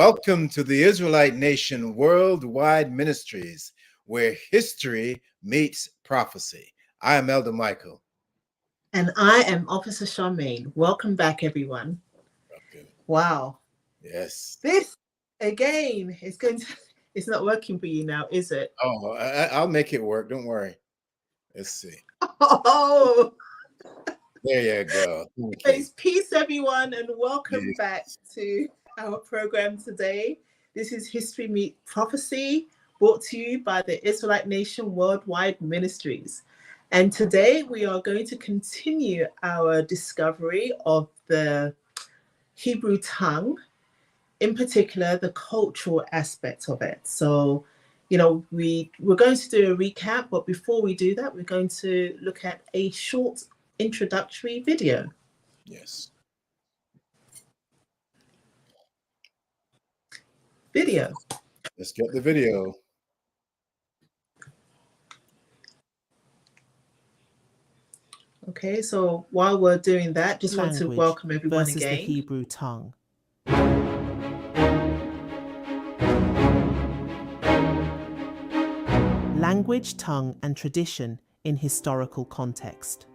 Welcome to the Israelite Nation Worldwide Ministries, where history meets prophecy. I am Elder Michael. And I am Officer Charmaine. Welcome back, everyone. Welcome. Wow. Yes. This, again, it's not working for you now, is it? Oh, I'll make it work. Don't worry. Let's see. Oh, There you go. it's peace, everyone, and welcome Yes. back to our program today. This is History Meet Prophecy, brought to you by the Israelite Nation Worldwide Ministries. And today we are going to continue our discovery of the Hebrew tongue, in particular, the cultural aspect of it. So, we're going to do a recap, but before we do that, we're going to look at a short introductory video. Yes. Video. Let's get the video. Okay, so while we're doing that, just want to welcome everyone versus again. The Hebrew tongue. Language, tongue, and tradition in historical context.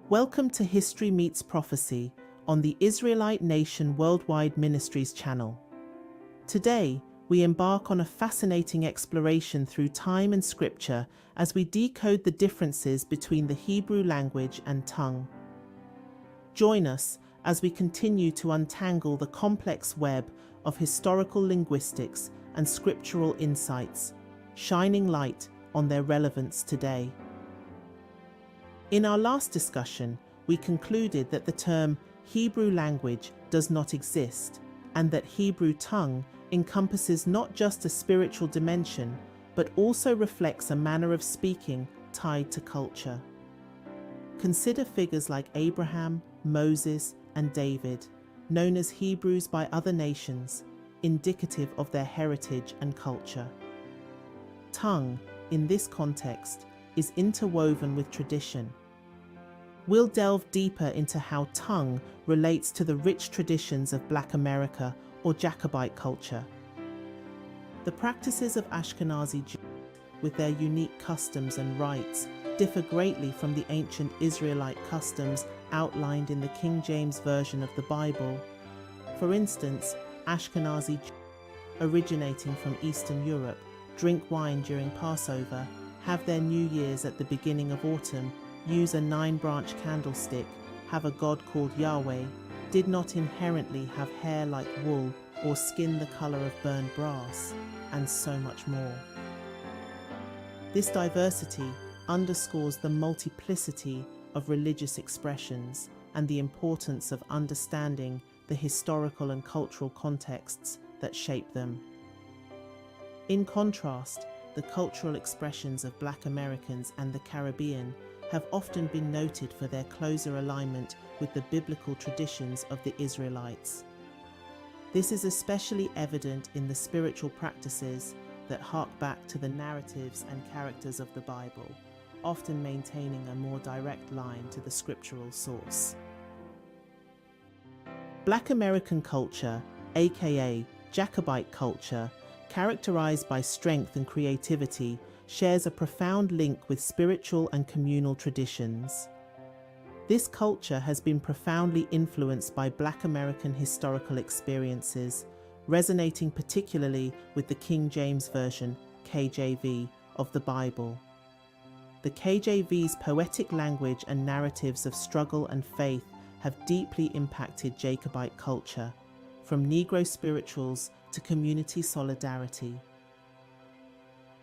Welcome to History Meets Prophecy on the Israelite Nation Worldwide Ministries channel. Today, we embark on a fascinating exploration through time and scripture as we decode the differences between the Hebrew language and tongue. Join us as we continue to untangle the complex web of historical linguistics and scriptural insights, shining light on their relevance today. In our last discussion, we concluded that the term Hebrew language does not exist, and that Hebrew tongue encompasses not just a spiritual dimension, but also reflects a manner of speaking tied to culture. Consider figures like Abraham, Moses, and David, known as Hebrews by other nations, indicative of their heritage and culture. Tongue, in this context, is interwoven with tradition. We'll delve deeper into how tongue relates to the rich traditions of Black America or Jacobite culture. The practices of Ashkenazi Jews, with their unique customs and rites, differ greatly from the ancient Israelite customs outlined in the King James Version of the Bible. For instance, Ashkenazi Jews, originating from Eastern Europe, drink wine during Passover, have their New Year's at the beginning of autumn, use a 9-branch candlestick, have a god called Yahweh, did not inherently have hair like wool or skin the color of burned brass, and so much more. This diversity underscores the multiplicity of religious expressions and the importance of understanding the historical and cultural contexts that shape them. In contrast, the cultural expressions of Black Americans and the Caribbean have often been noted for their closer alignment with the biblical traditions of the Israelites. This is especially evident in the spiritual practices that hark back to the narratives and characters of the Bible, often maintaining a more direct line to the scriptural source. Black American culture, aka Jacobite culture, characterized by strength and creativity, shares a profound link with spiritual and communal traditions. This culture has been profoundly influenced by Black American historical experiences, resonating particularly with the King James Version, KJV, of the Bible. The KJV's poetic language and narratives of struggle and faith have deeply impacted Jacobite culture, from Negro spirituals to community solidarity.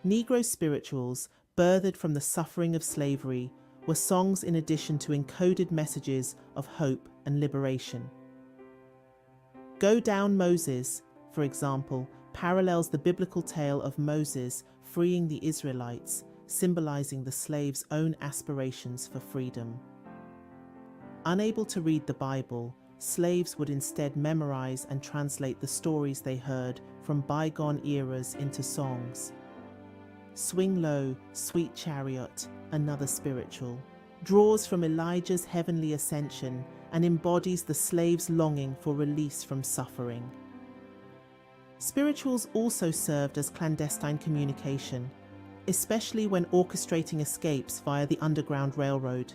Negro spirituals, birthed from the suffering of slavery, were songs in addition to encoded messages of hope and liberation. Go Down Moses, for example, parallels the biblical tale of Moses freeing the Israelites, symbolizing the slaves' own aspirations for freedom. Unable to read the Bible, slaves would instead memorize and translate the stories they heard from bygone eras into songs. Swing Low, Sweet Chariot, another spiritual, draws from Elijah's heavenly ascension and embodies the slave's longing for release from suffering. Spirituals also served as clandestine communication, especially when orchestrating escapes via the Underground Railroad.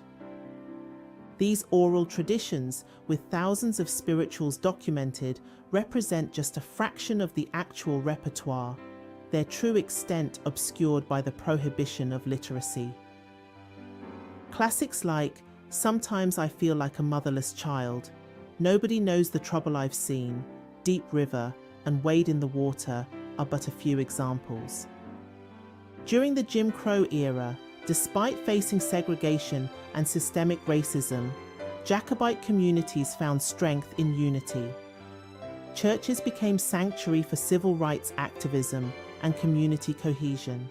These oral traditions, with thousands of spirituals documented, represent just a fraction of the actual repertoire, their true extent obscured by the prohibition of literacy. Classics like "Sometimes I Feel Like a Motherless Child," "Nobody Knows the Trouble I've Seen," "Deep River," and "Wade in the Water" are but a few examples. During the Jim Crow era, despite facing segregation and systemic racism, Jacobite communities found strength in unity. Churches became sanctuary for civil rights activism and community cohesion.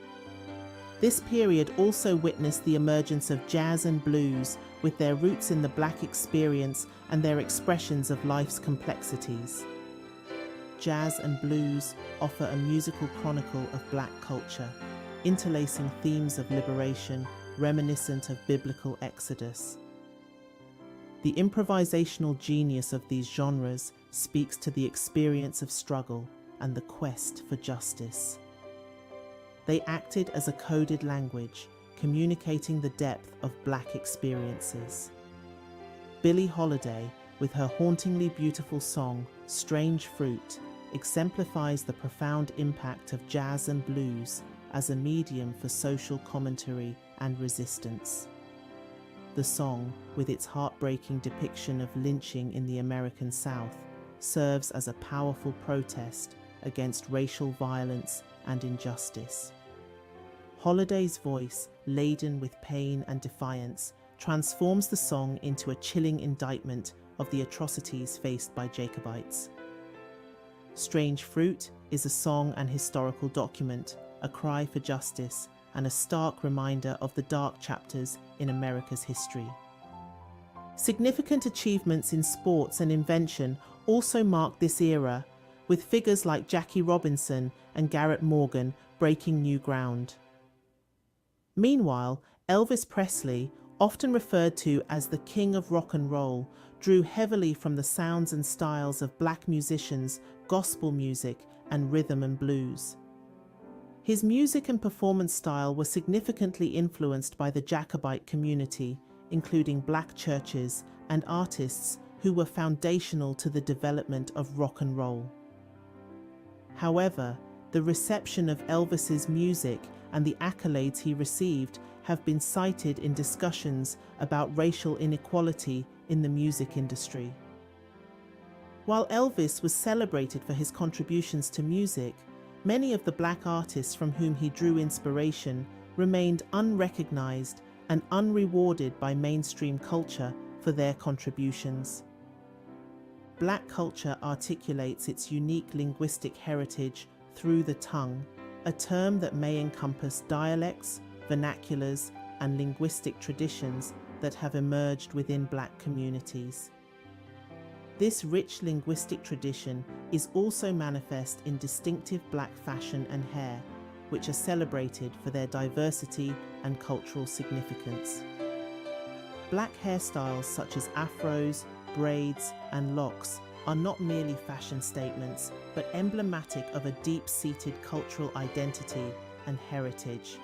This period also witnessed the emergence of jazz and blues, with their roots in the Black experience and their expressions of life's complexities. Jazz and blues offer a musical chronicle of Black culture, interlacing themes of liberation reminiscent of biblical exodus. The improvisational genius of these genres speaks to the experience of struggle and the quest for justice. They acted as a coded language, communicating the depth of Black experiences. Billie Holiday, with her hauntingly beautiful song, "Strange Fruit," exemplifies the profound impact of jazz and blues as a medium for social commentary and resistance. The song, with its heartbreaking depiction of lynching in the American South, serves as a powerful protest against racial violence and injustice. Holiday's voice, laden with pain and defiance, transforms the song into a chilling indictment of the atrocities faced by Jacobites. Strange Fruit is a song and historical document, a cry for justice, and a stark reminder of the dark chapters in America's history. Significant achievements in sports and invention also marked this era, with figures like Jackie Robinson and Garrett Morgan breaking new ground. Meanwhile, Elvis Presley, often referred to as the King of Rock and Roll, drew heavily from the sounds and styles of Black musicians, gospel music, and rhythm and blues. His music and performance style were significantly influenced by the Jacobite community, including Black churches and artists who were foundational to the development of rock and roll. However, the reception of Elvis's music and the accolades he received have been cited in discussions about racial inequality in the music industry. While Elvis was celebrated for his contributions to music, many of the Black artists from whom he drew inspiration remained unrecognized and unrewarded by mainstream culture for their contributions. Black culture articulates its unique linguistic heritage through the tongue, a term that may encompass dialects, vernaculars, and linguistic traditions that have emerged within Black communities. This rich linguistic tradition is also manifest in distinctive Black fashion and hair, which are celebrated for their diversity and cultural significance. Black hairstyles such as afros, braids, and locks are not merely fashion statements, but emblematic of a deep-seated cultural identity and heritage.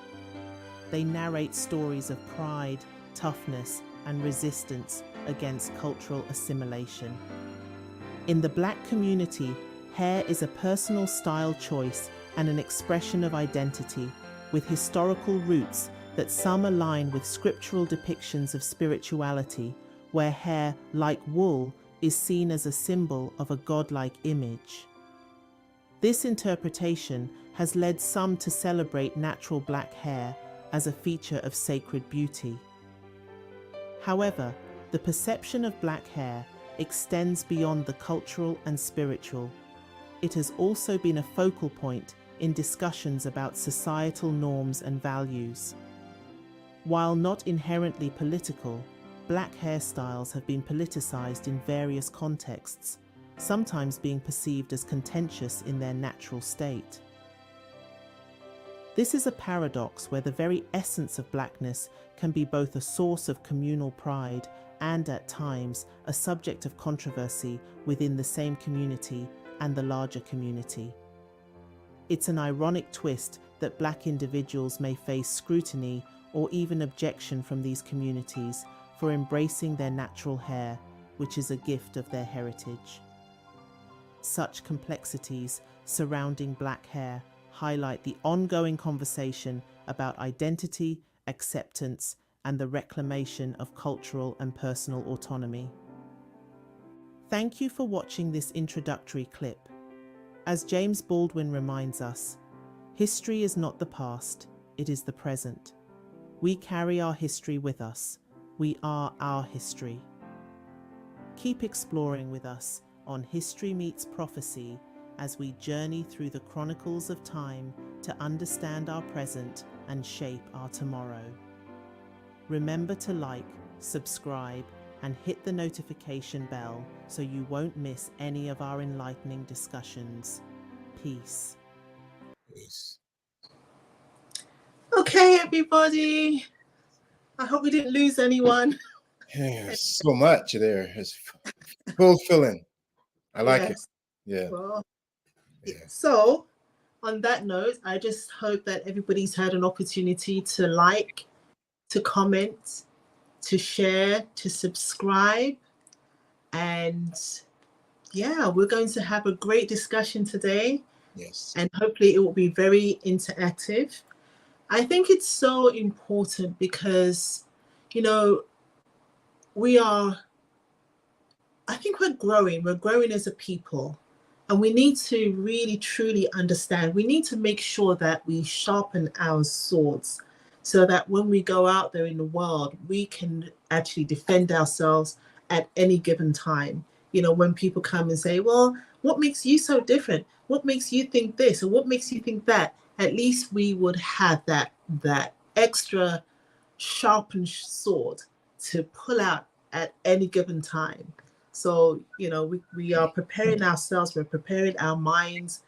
They narrate stories of pride, toughness, and resistance against cultural assimilation. In the Black community, hair is a personal style choice and an expression of identity, with historical roots that some align with scriptural depictions of spirituality, where hair, like wool, is seen as a symbol of a godlike image. This interpretation has led some to celebrate natural Black hair as a feature of sacred beauty. However, the perception of Black hair extends beyond the cultural and spiritual. It has also been a focal point in discussions about societal norms and values. While not inherently political, Black hairstyles have been politicized in various contexts, sometimes being perceived as contentious in their natural state. This is a paradox where the very essence of Blackness can be both a source of communal pride and, at times, a subject of controversy within the same community and the larger community. It's an ironic twist that Black individuals may face scrutiny or even objection from these communities for embracing their natural hair, which is a gift of their heritage. Such complexities surrounding Black hair highlight the ongoing conversation about identity, acceptance, and the reclamation of cultural and personal autonomy. Thank you for watching this introductory clip. As James Baldwin reminds us, history is not the past, it is the present. We carry our history with us. We are our history. Keep exploring with us on History Meets Prophecy as we journey through the chronicles of time to understand our present and shape our tomorrow. Remember to like, subscribe, and hit the notification bell so you won't miss any of our enlightening discussions. Peace. Peace. Okay, everybody. I hope we didn't lose anyone. Yeah, so much there. It's fulfilling. I like it. Yes. Yeah. Well, Yeah. so on that note, I just hope that everybody's had an opportunity to like, to comment, to share, to subscribe. And yeah, we're going to have a great discussion today. Yes. And hopefully it will be very interactive. I think it's so important because, you know, I think we're growing as a people, and we need to really truly understand. We need to make sure that we sharpen our swords so that when we go out there in the world, we can actually defend ourselves at any given time. You know, when people come and say, well, what makes you so different? What makes you think this? Or what makes you think that? At least we would have that extra sharpened sword to pull out at any given time. So, you know, we are preparing ourselves, we're preparing our minds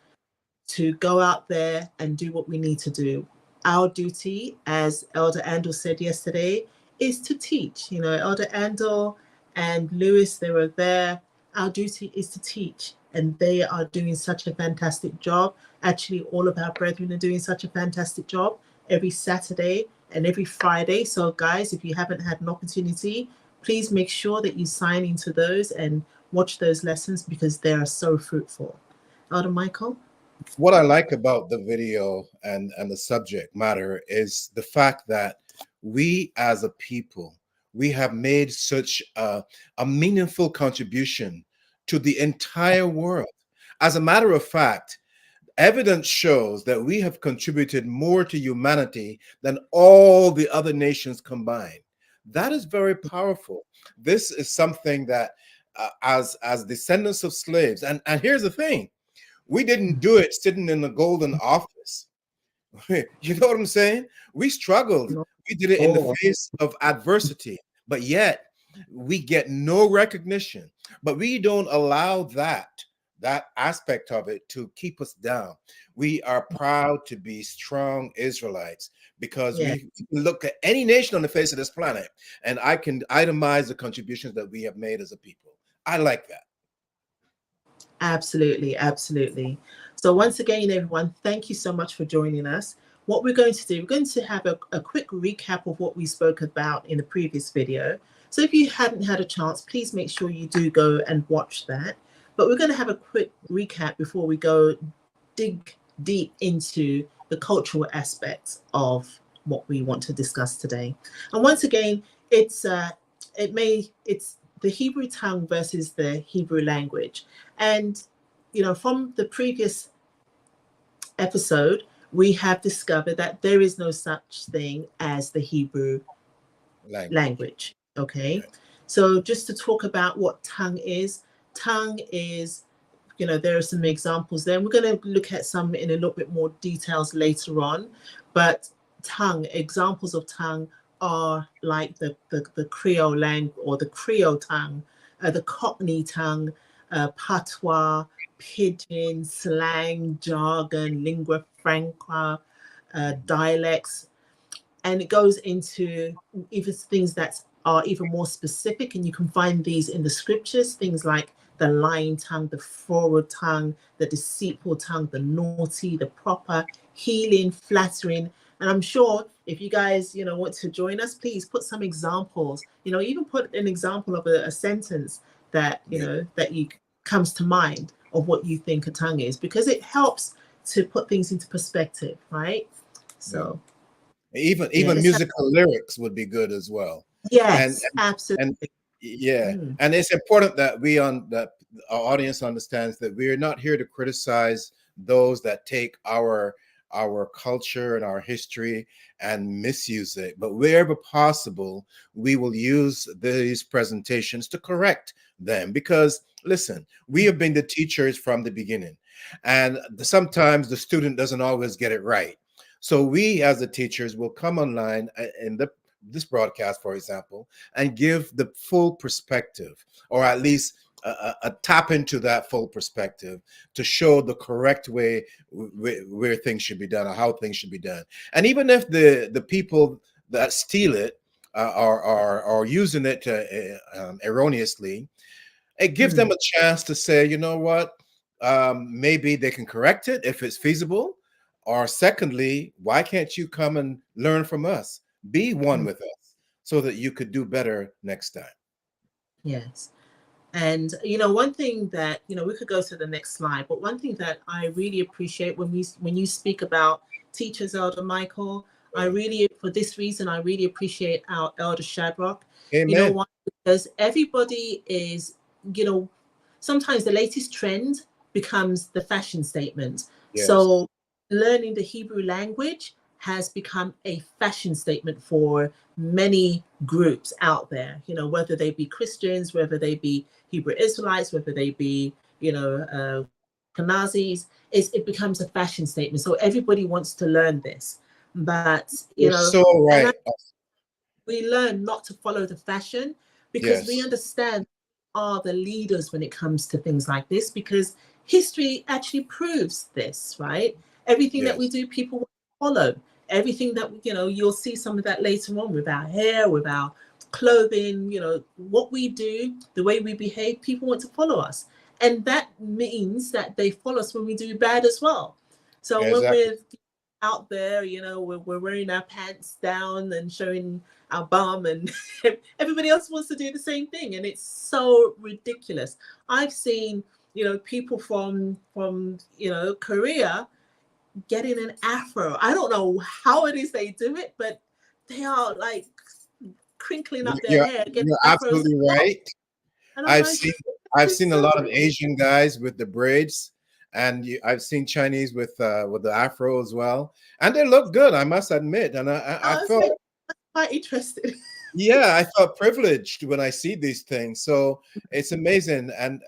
to go out there and do what we need to do. Our duty, as Elder Andel said yesterday, is to teach. You know, Elder Andel and Lewis, they were there. Our duty is to teach, and they are doing such a fantastic job. Actually, all of our brethren are doing such a fantastic job every Saturday and every Friday. So guys, if you haven't had an opportunity, please make sure that you sign into those and watch those lessons because they are so fruitful. Elder Michael? What I like about the video and the subject matter is the fact that we as a people, we have made such a meaningful contribution to the entire world. As a matter of fact, evidence shows that we have contributed more to humanity than all the other nations combined. That is very powerful. This is something that as descendants of slaves, and here's the thing, we didn't do it sitting in the golden office. You know what I'm saying? We struggled. We did it in the face of adversity, but yet we get no recognition. But we don't allow that aspect of it to keep us down. We are proud to be strong Israelites because we look at any nation on the face of this planet, and I can itemize the contributions that we have made as a people. I like that. Absolutely, absolutely. So once again, everyone, thank you so much for joining us. What we're going to do, we're going to have a quick recap of what we spoke about in the previous video. So if you hadn't had a chance, please make sure you do go and watch that. But we're going to have a quick recap before we go dig deep into the cultural aspects of what we want to discuss today. And once again, it's the Hebrew tongue versus the Hebrew language. And, you know, from the previous episode, we have discovered that there is no such thing as the Hebrew language. Okay. Right. So just to talk about what tongue is, you know, there are some examples there. We're going to look at some in a little bit more details later on. But tongue, examples of tongue are like the Creole language or the Creole tongue, the Cockney tongue, patois, pidgin, slang, jargon, lingua franca, dialects. And it goes into even things that are even more specific, and you can find these in the scriptures, things like the lying tongue, the forward tongue, the deceitful tongue, the naughty, the proper, healing, flattering. And I'm sure if you guys, want to join us, please put some examples, even put an example of a sentence that, that you comes to mind of what you think a tongue is, because it helps to put things into perspective, right? So even musical lyrics would be good as well. Yes, absolutely. And it's important that that our audience understands that we are not here to criticize those that take our culture and our history and misuse it, but wherever possible we will use these presentations to correct them, because listen, we have been the teachers from the beginning, and sometimes the student doesn't always get it right. So we as the teachers will come online in this broadcast, for example, and give the full perspective, or at least a tap into that full perspective to show the correct way where things should be done or how things should be done. And even if the people that steal it are using it erroneously, it gives them a chance to say, you know what, maybe they can correct it if it's feasible. Or secondly, why can't you come and learn from us? Be one with us so that you could do better next time. Yes. And, one thing that, we could go to the next slide, but one thing that I really appreciate when you speak about teachers, Elder Michael, for this reason, I really appreciate our Elder Shadrach. Amen. You know why? Because everybody is, sometimes the latest trend becomes the fashion statement. Yes. So learning the Hebrew language has become a fashion statement for many groups out there, whether they be Christians, whether they be Hebrew Israelites, whether they be, Kanazis, it becomes a fashion statement. So everybody wants to learn this. But, You're so right. We learn not to follow the fashion, because we understand are the leaders when it comes to things like this, because history actually proves this, right? Everything that we do, people will follow. Everything that, you'll see some of that later on with our hair, with our clothing, what we do, the way we behave, people want to follow us. And that means that they follow us when we do bad as well. So when we're out there, we're wearing our pants down and showing our bum, and everybody else wants to do the same thing. And it's so ridiculous. I've seen, people from Korea getting an afro. I don't know how it is they do it, but they are like crinkling up their hair. You're absolutely right. I've seen a lot of Asian guys with the braids, and I've seen Chinese with the afro as well, and they look good, I must admit. And I felt quite interested. Yeah, I felt privileged when I see these things. So it's amazing, and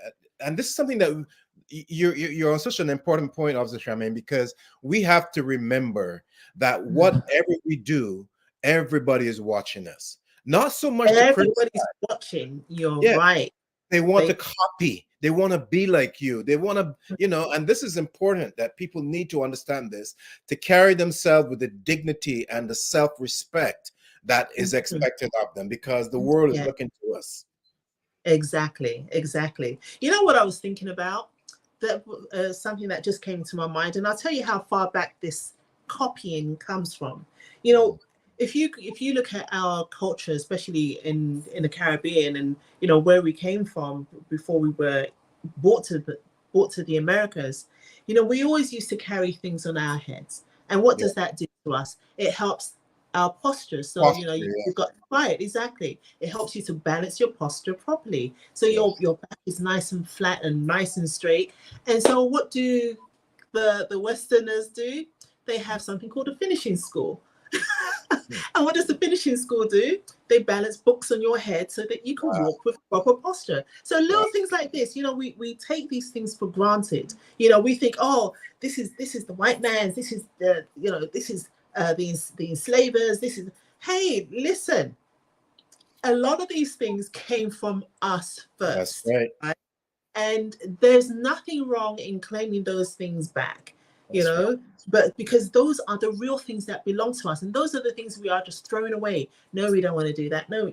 this is something that you're on such an important point, Officer Charmaine, because we have to remember that whatever we do, everybody is watching us. Not so much everybody's watching. You're right. They want to copy. They want to be like you. They want to, and this is important, that people need to understand this, to carry themselves with the dignity and the self-respect that is expected of them, because the world is looking to us. Exactly. You know what I was thinking about? That something that just came to my mind, and I'll tell you how far back this copying comes from. If you look at our culture, especially in the Caribbean, and where we came from before we were brought to the Americas, we always used to carry things on our heads. And what does that do to us? It helps our posture. So you've got quiet. Exactly. It helps you to balance your posture properly. So your back is nice and flat and nice and straight. And so what do the Westerners do? They have something called a finishing school. And what does the finishing school do? They balance books on your head so that you can walk with proper posture. So little things like this, we take these things for granted. We think, oh, this is the white man's, this is the the enslavers. Hey, listen, a lot of these things came from us first. That's right? And there's nothing wrong in claiming those things back. Right. But because those are the real things that belong to us, and those are the things we are just throwing away. No, we don't want to do that. No.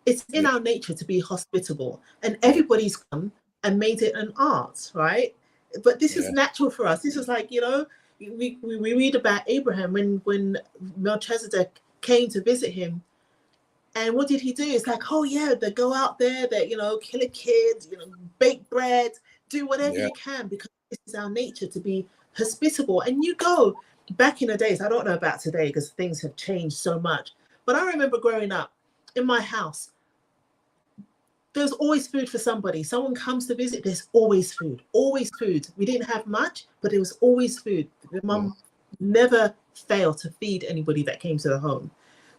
It's in our nature to be hospitable, and everybody's come and made it an art, right? But this is natural for us. This is like, we read about Abraham when Melchizedek came to visit him. And what did he do? It's like, oh yeah, they go out there, they, kill a kid, bake bread, do whatever you can, because this is our nature to be hospitable. And you go back in the days, I don't know about today because things have changed so much, but I remember growing up in my house, there's always food for somebody. Someone comes to visit, there's always food, always food. We didn't have much, but there was always food. The mum never failed to feed anybody that came to the home.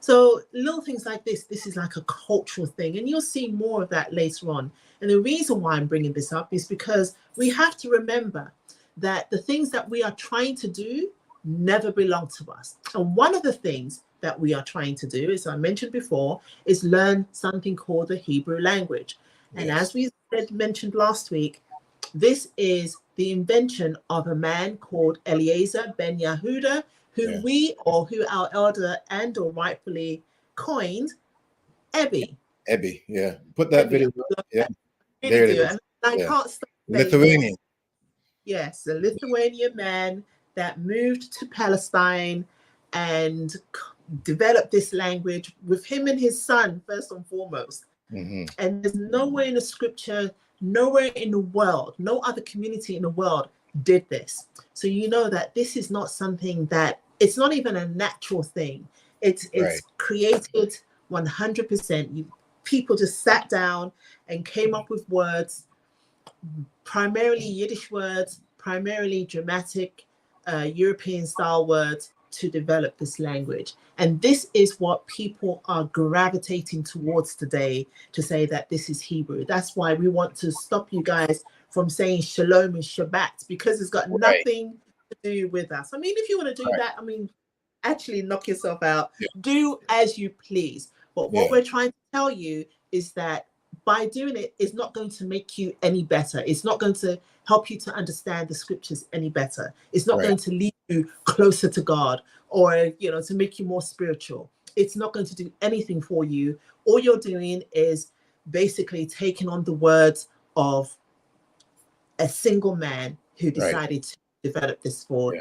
So little things like this is like a cultural thing, and you'll see more of that later on. And the reason why I'm bringing this up is because we have to remember that the things that we are trying to do never belong to us. And one of the things that we are trying to do, as I mentioned before, is learn something called the Hebrew language. And as we mentioned last week, this is the invention of a man called Eliezer ben Yehuda, who our elder and or rightfully coined Ebby. Ebby, put that video up. Really do. And I can't stop Lithuanian. Yes, a Lithuanian man that moved to Palestine and developed this language with him and his son, first and foremost. And there's nowhere in the scripture, nowhere in the world, no other community in the world did this. So you know that this is not something that, it's not even a natural thing. It's created 100%. People just sat down and came up with words, primarily Yiddish words, primarily dramatic European style words, to develop this language. And this is what people are gravitating towards today, to say that this is Hebrew. That's why we want to stop you guys from saying Shalom and Shabbat, because it's got nothing to do with us. I mean, if you want to do that, I mean, actually knock yourself out. Do as you please. But what we're trying to tell you is that by doing it, it's not going to make you any better. It's not going to help you to understand the scriptures any better. It's not going to lead you closer to God, or, to make you more spiritual. It's not going to do anything for you. All you're doing is basically taking on the words of a single man who decided to develop this for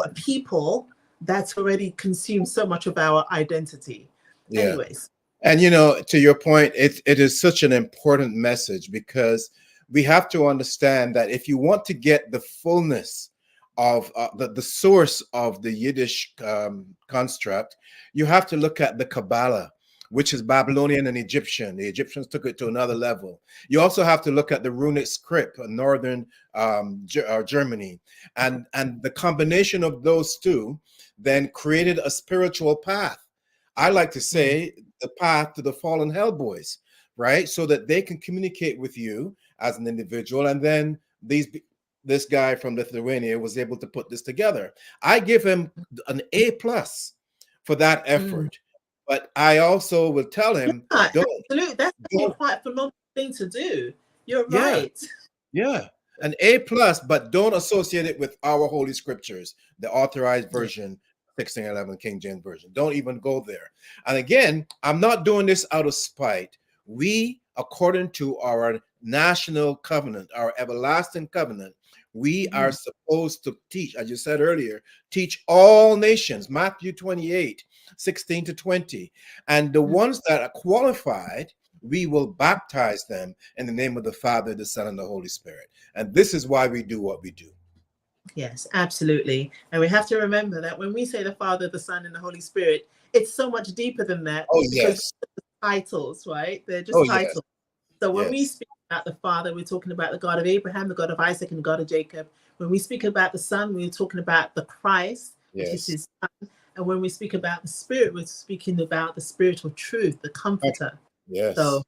a people that's already consumed so much of our identity. Anyways. And, to your point, it is such an important message, because we have to understand that if you want to get the fullness of the source of the Yiddish construct, you have to look at the Kabbalah, which is Babylonian and Egyptian. The Egyptians took it to another level. You also have to look at the runic script of northern Germany. And the combination of those two then created a spiritual path. I like to say the path to the fallen hellboys, right? So that they can communicate with you as an individual. And then this guy from Lithuania was able to put this together. I give him an A+ for that effort. But I also will tell him, absolutely, that's quite a phenomenal thing to do. You're right. An A+, but don't associate it with our holy scriptures, the authorized version, 1611 King James Version. Don't even go there. And again, I'm not doing this out of spite. We, according to our national covenant, our everlasting covenant, we are supposed to teach, as you said earlier, teach all nations, Matthew 28, 16 to 20. And the ones that are qualified, we will baptize them in the name of the Father, the Son, and the Holy Spirit. And this is why we do what we do. Yes, absolutely. And we have to remember that when we say the Father, the Son, and the Holy Spirit, it's so much deeper than that. Oh, yes. Titles, right? They're just titles. Yes. So when we speak about the Father, we're talking about the God of Abraham, the God of Isaac, and the God of Jacob. When we speak about the Son, we're talking about the Christ, which is his Son. And when we speak about the Spirit, we're speaking about the Spirit of truth, the Comforter. Yes. So,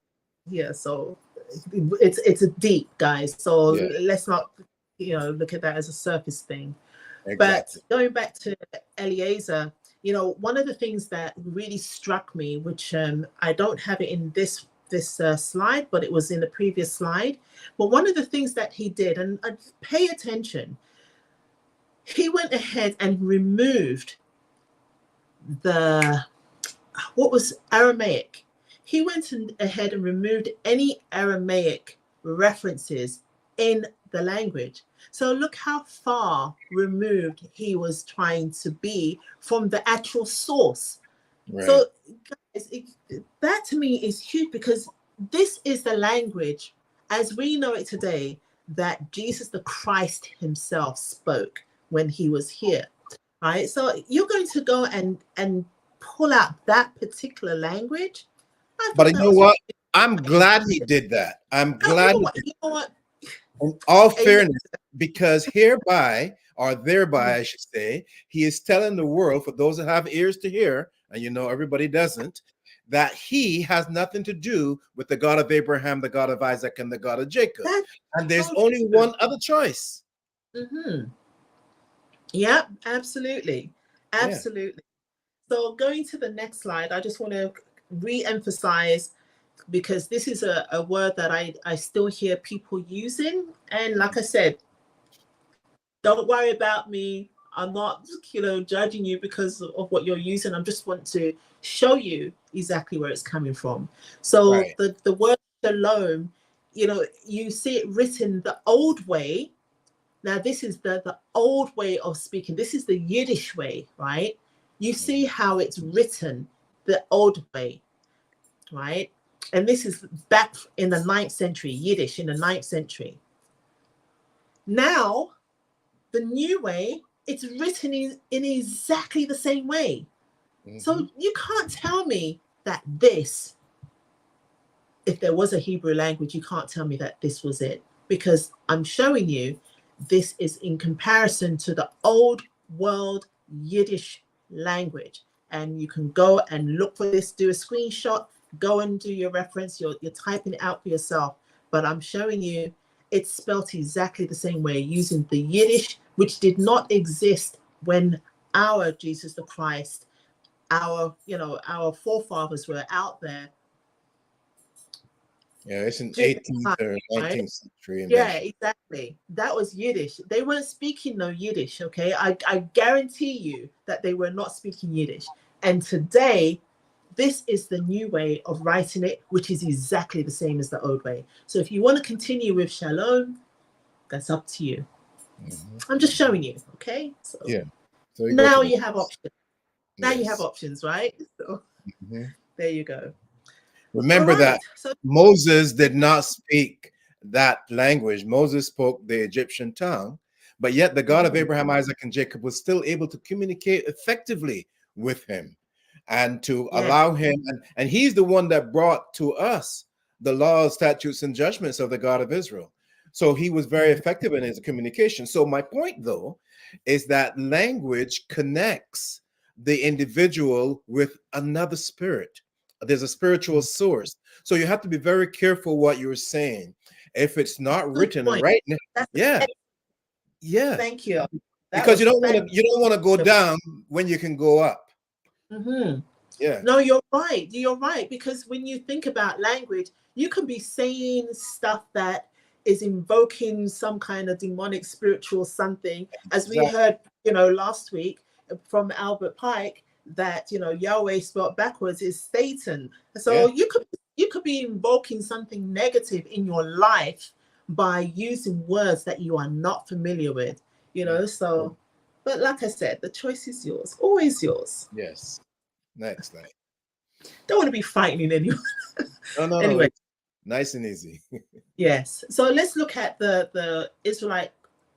so it's a deep, guys. So let's not, look at that as a surface thing. Exactly. But going back to Eliezer, one of the things that really struck me, which I don't have it in this slide, but it was in the previous slide. But one of the things that he did, and pay attention, he went ahead and removed what was Aramaic. he went ahead and removed any Aramaic references in the language. So look how far removed he was trying to be from the actual source. Right. So guys, that to me is huge, because this is the language as we know it today that Jesus the Christ himself spoke when he was here. Right? So you're going to go and pull out that particular language. But you know what? I'm glad he did that. I'm glad. You know what? In all fairness, because hereby, or thereby, I should say, he is telling the world, for those that have ears to hear, and you know everybody doesn't, that he has nothing to do with the God of Abraham, the God of Isaac, and the God of Jacob. And there's only one other choice. Yeah, absolutely. Absolutely. Yeah. So going to the next slide, I just want to re-emphasize, because this is a word that I still hear people using. And like I said, don't worry about me. I'm not, judging you because of what you're using. I just want to show you exactly where it's coming from. So the word shalom, you see it written the old way. Now, this is the old way of speaking. This is the Yiddish way, right? You see how it's written the old way, right? And this is back in the 9th century, Yiddish in the 9th century. Now, the new way, it's written in exactly the same way. So you can't tell me that this, if there was a Hebrew language, you can't tell me that this was it, because I'm showing you this is in comparison to the old world Yiddish language. And you can go and look for this, do a screenshot, go and do your reference, you're typing it out for yourself. But I'm showing you it's spelt exactly the same way, using the Yiddish, which did not exist when our Jesus the Christ, our forefathers were out there. Yeah, it's in 18th or 19th century. Yeah, exactly. That was Yiddish. They weren't speaking no Yiddish, okay? I guarantee you that they were not speaking Yiddish. And today, this is the new way of writing it, which is exactly the same as the old way. So if you want to continue with Shalom, that's up to you. I'm just showing you, okay? So yeah. So now you have options. Now you have options, right? So there you go. Remember that Moses did not speak that language. Moses spoke the Egyptian tongue, but yet the God of Abraham, Isaac, and Jacob was still able to communicate effectively with him and to allow him. And he's the one that brought to us the laws, statutes, and judgments of the God of Israel. So he was very effective in his communication. So my point, though, is that language connects the individual with another spirit. There's a spiritual source. So you have to be very careful what you're saying. If it's not written right now, yeah. Thank you. Because you don't want to go down when you can go up. Yeah. No, you're right. You're right. Because when you think about language, you can be saying stuff that is invoking some kind of demonic spiritual something, as we heard, last week from Albert Pike, that Yahweh spelled backwards is Satan. So you could be invoking something negative in your life by using words that you are not familiar with, so, but like I said, the choice is yours, always yours. Yes. Next slide. Don't want to be frightening anyone. No. Anyway, nice and easy. Yes. So let's look at the Israelite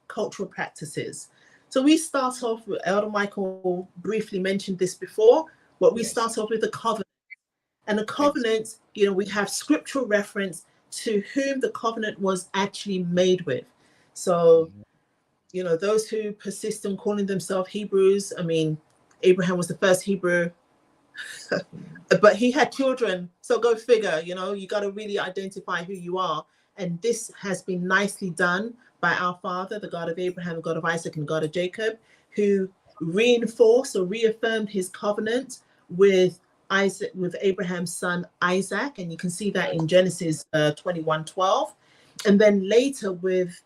cultural practices. So we start off with, Elder Michael briefly mentioned this before, but we start off with the covenant. And the covenant, we have scriptural reference to whom the covenant was actually made with. So, those who persist in calling themselves Hebrews, I mean, Abraham was the first Hebrew, but he had children. So go figure, you got to really identify who you are. And this has been nicely done by our Father, the God of Abraham, the God of Isaac, and the God of Jacob, who reinforced or reaffirmed his covenant with Isaac, with Abraham's son Isaac, and you can see that in Genesis 21:12, and then later with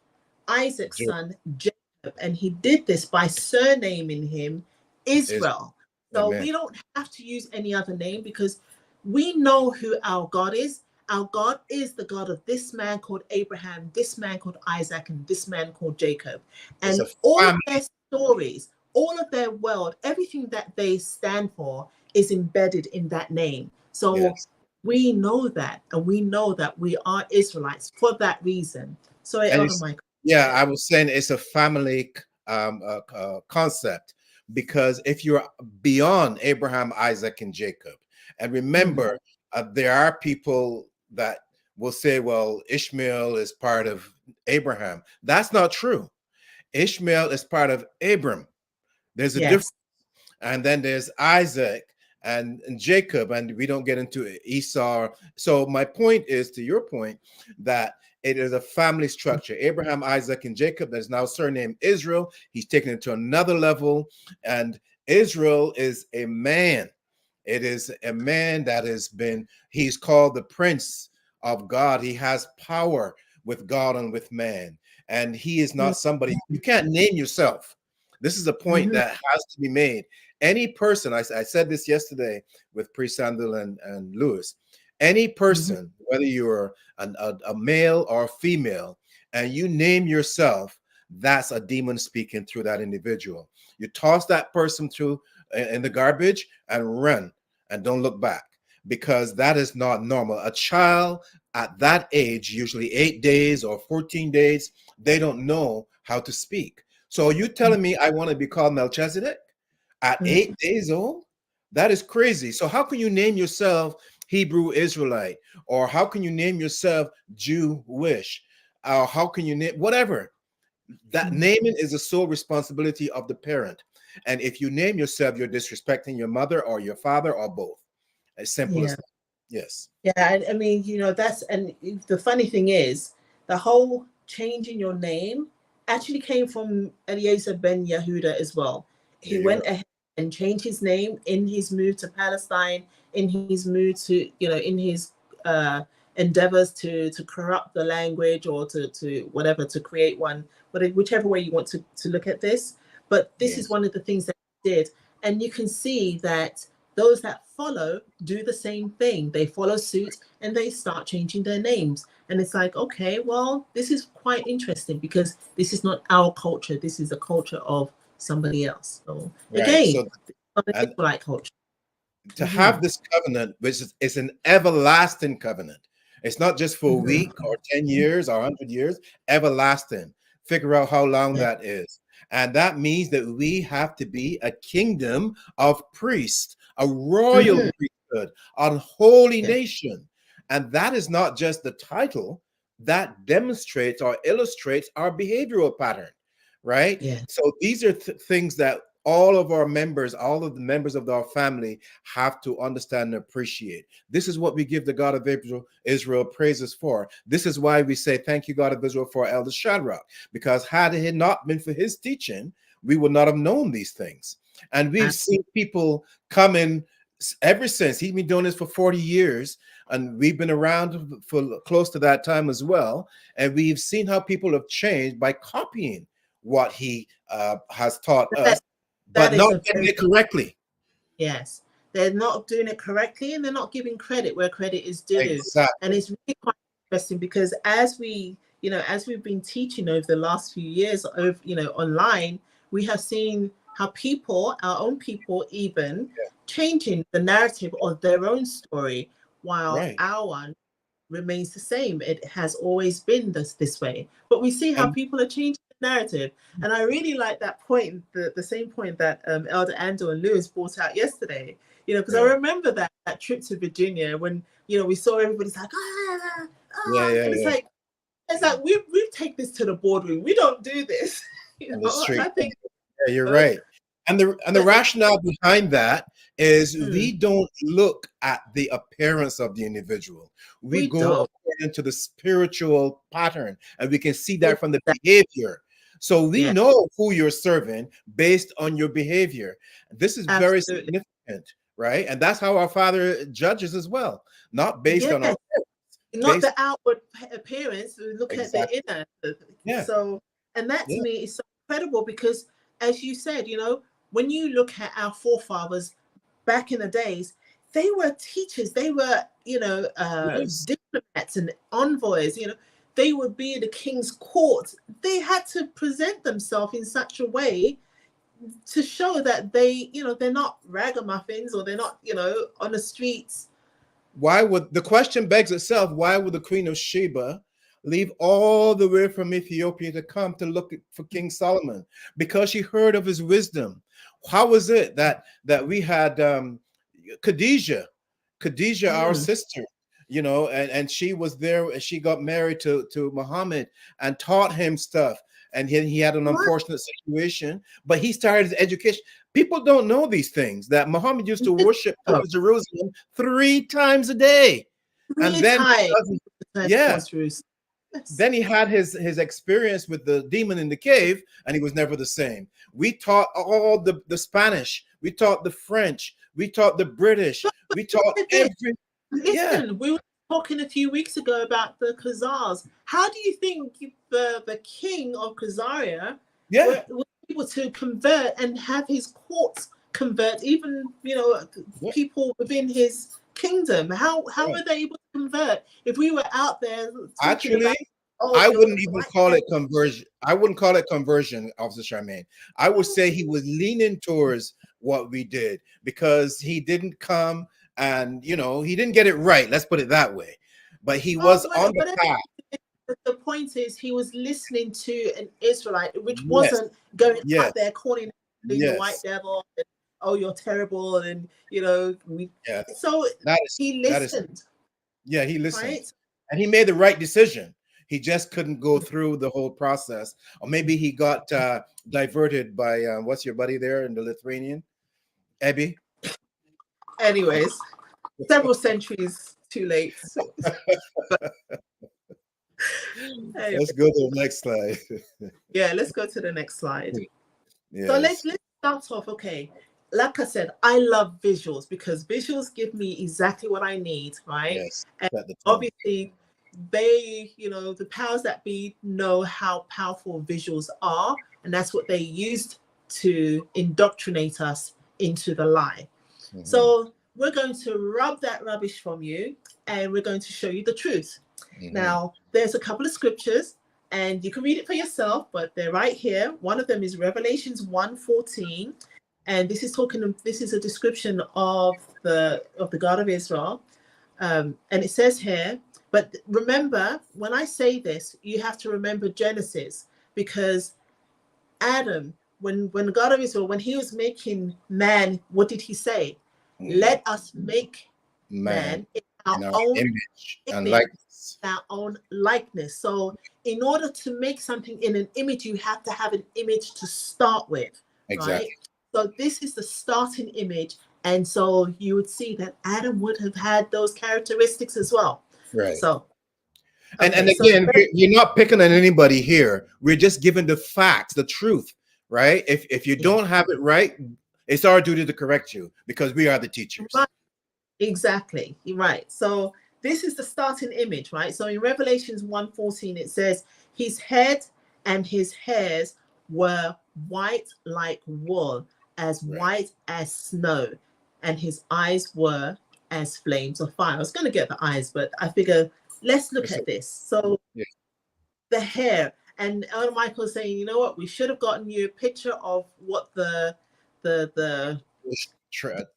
Isaac's son Jacob, and he did this by surnaming him Israel. So we don't have to use any other name, because we know who our God is. Our God is the God of this man called Abraham, this man called Isaac, and this man called Jacob. It's And a all of family. their stories, all of their world, everything that they stand for is embedded in that name. So Yes. we know that, and we know that we are Israelites for that reason. Sorry, And Elder it's, Michael. yeah, I was saying it's a family concept, because if you're beyond Abraham, Isaac, and Jacob, and remember, there are people that will say, well, Ishmael is part of Abraham. That's not true. Ishmael is part of Abram. There's a difference. Yes. And then there's Isaac and Jacob, and we don't get into Esau. So my point is, to your point, that it is a family structure. Abraham, Isaac, and Jacob, that is now surnamed Israel. He's taken it to another level, and Israel is a man. It is a man that has been, he's called the Prince of God. He has power with God and with man. And he is not somebody, you can't name yourself. This is a point that has to be made. Any person, I said this yesterday with Priest Sandal and Lewis, any person, whether you're a male or a female, and you name yourself, that's a demon speaking through that individual. You toss that person through in the garbage and run and don't look back, because that is not normal. A child at that age, usually 8 days or 14 days, they don't know how to speak. So you telling me I want to be called Melchizedek at 8 days old? That is crazy. So how can you name yourself Hebrew Israelite? Or how can you name yourself Jewish? Or how can you name whatever? That naming is the sole responsibility of the parent. And if you name yourself, you're disrespecting your mother or your father or both. As simple as that. Yes. Yeah, I mean, that's, and the funny thing is, the whole changing your name actually came from Eliezer ben Yehuda as well. There He you go. went ahead and changed his name in his move to Palestine, in his move to, in his endeavors to corrupt the language, or to whatever, to create one, whichever way you want to look at this. But this is Yes. one of the things that he did. And you can see that those that follow do the same thing. They follow suit and they start changing their names. And it's like, okay, well, this is quite interesting, because this is not our culture. This is the culture of somebody else. So Right. again, So the and Israelite culture. to have this covenant, which is an everlasting covenant. It's not just for a week or 10 years or 100 years, everlasting. Figure out how long that is. And that means that we have to be a kingdom of priests, a royal priesthood, a holy nation. And that is not just the title, that demonstrates or illustrates our behavioral pattern, right? Yeah. So these are things that all of our members, all of the members of our family have to understand and appreciate. This is what we give the God of Israel praises for. This is why we say, thank you, God of Israel, for Elder Shadrach, because had it not been for his teaching, we would not have known these things. And we've seen people come in ever since. He's been doing this for 40 years, and we've been around for close to that time as well. And we've seen how people have changed by copying what he has taught us, That but is not a getting very, it correctly. yes. They're not doing it correctly, and they're not giving credit where credit is due. Exactly. And it's really quite interesting, because as we've been teaching over the last few years, over online, we have seen how people, our own people, even changing the narrative of their own story, while Right. our remains the same. It has always been this way. But we see how And people are changing the narrative. And I really like that point, the same point that Elder Andrew and Lewis brought out yesterday. Because I remember that trip to Virginia, when we saw everybody's like, and it's like we take this to the boardroom. We don't do this, on the And street. I think Yeah, you're right. And the rationale behind that is we don't look at the appearance of the individual. We go don't. according to the spiritual pattern, and we can see that from the behavior. So we know who you're serving based on your behavior. This is very Absolutely. significant, right? And that's how our Father judges as well, not based on our not the outward appearance. We look at the inner. So, and that to me is so incredible, because, as you said, when you look at our forefathers back in the days, they were teachers, they were, Yes. diplomats and envoys, they would be in the king's court. They had to present themselves in such a way to show that they're not ragamuffins, or they're not, on the streets. Why would, the question begs itself, why would the Queen of Sheba leave all the way from Ethiopia to come to look for King Solomon? Because she heard of his wisdom. How was it that we had Khadijah, our sister, and she was there, and she got married to Muhammad and taught him stuff. And he had an unfortunate situation, but he started his education. People don't know these things, that Muhammad used to worship over Jerusalem 3 times a day. And then, yeah, then he had his experience with the demon in the cave, and he was never the same. We taught all the Spanish, we taught the French, we taught the British, we taught every. Listen, we were talking a few weeks ago about the Khazars. How do you think the king of Khazaria was able to convert and have his courts convert, even people within his kingdom? How were they able to convert? If we were out there actually, I wouldn't even call it conversion. I wouldn't call it conversion, Officer Charmaine. I would say he was leaning towards what we did, because he didn't come and he didn't get it right. Let's put it that way. But he was on the path. The point is, he was listening to an Israelite, which wasn't going out there calling the white devil, and, oh, you're terrible, and so he listened. He listened, right? And he made the right decision. He just couldn't go through the whole process, or maybe he got diverted by what's your buddy there in the Lithuanian, Ebby. Anyways, several centuries too late. Let's go to the next slide. Yeah, let's go to the next slide. Yes. So let's start off. Okay, like I said, I love visuals, because visuals give me exactly what I need, right? Yes. And obviously, they, the powers that be know how powerful visuals are, and that's what they used to indoctrinate us into the lie. Mm-hmm. So we're going to rub that rubbish from you, and we're going to show you the truth. Mm-hmm. Now, there's a couple of scriptures, and you can read it for yourself, but they're right here. One of them is Revelations 1:14, and this is a description of the God of Israel, and it says here. But remember, when I say this, you have to remember Genesis, because Adam, when the God of Israel, when he was making man, what did he say? Mm-hmm. Let us make man in our own image and likeness. Our own likeness. So in order to make something in an image, you have to have an image to start with. Exactly. Right? So this is the starting image. And so you would see that Adam would have had those characteristics as well. Right. So, and again, you're not picking on anybody here. We're just giving the facts, the truth, right? If you don't have it right, it's our duty to correct you, because we are the teachers. Right. Exactly. Right. So this is the starting image, right? So in Revelations 1:14, it says, his head and his hairs were white like wool, as white as snow, and his eyes were as flames of fire. I was going to get the eyes, but I figure let's look at this. So the hair, and Elder Michael saying, you know what, we should have gotten you a picture of what the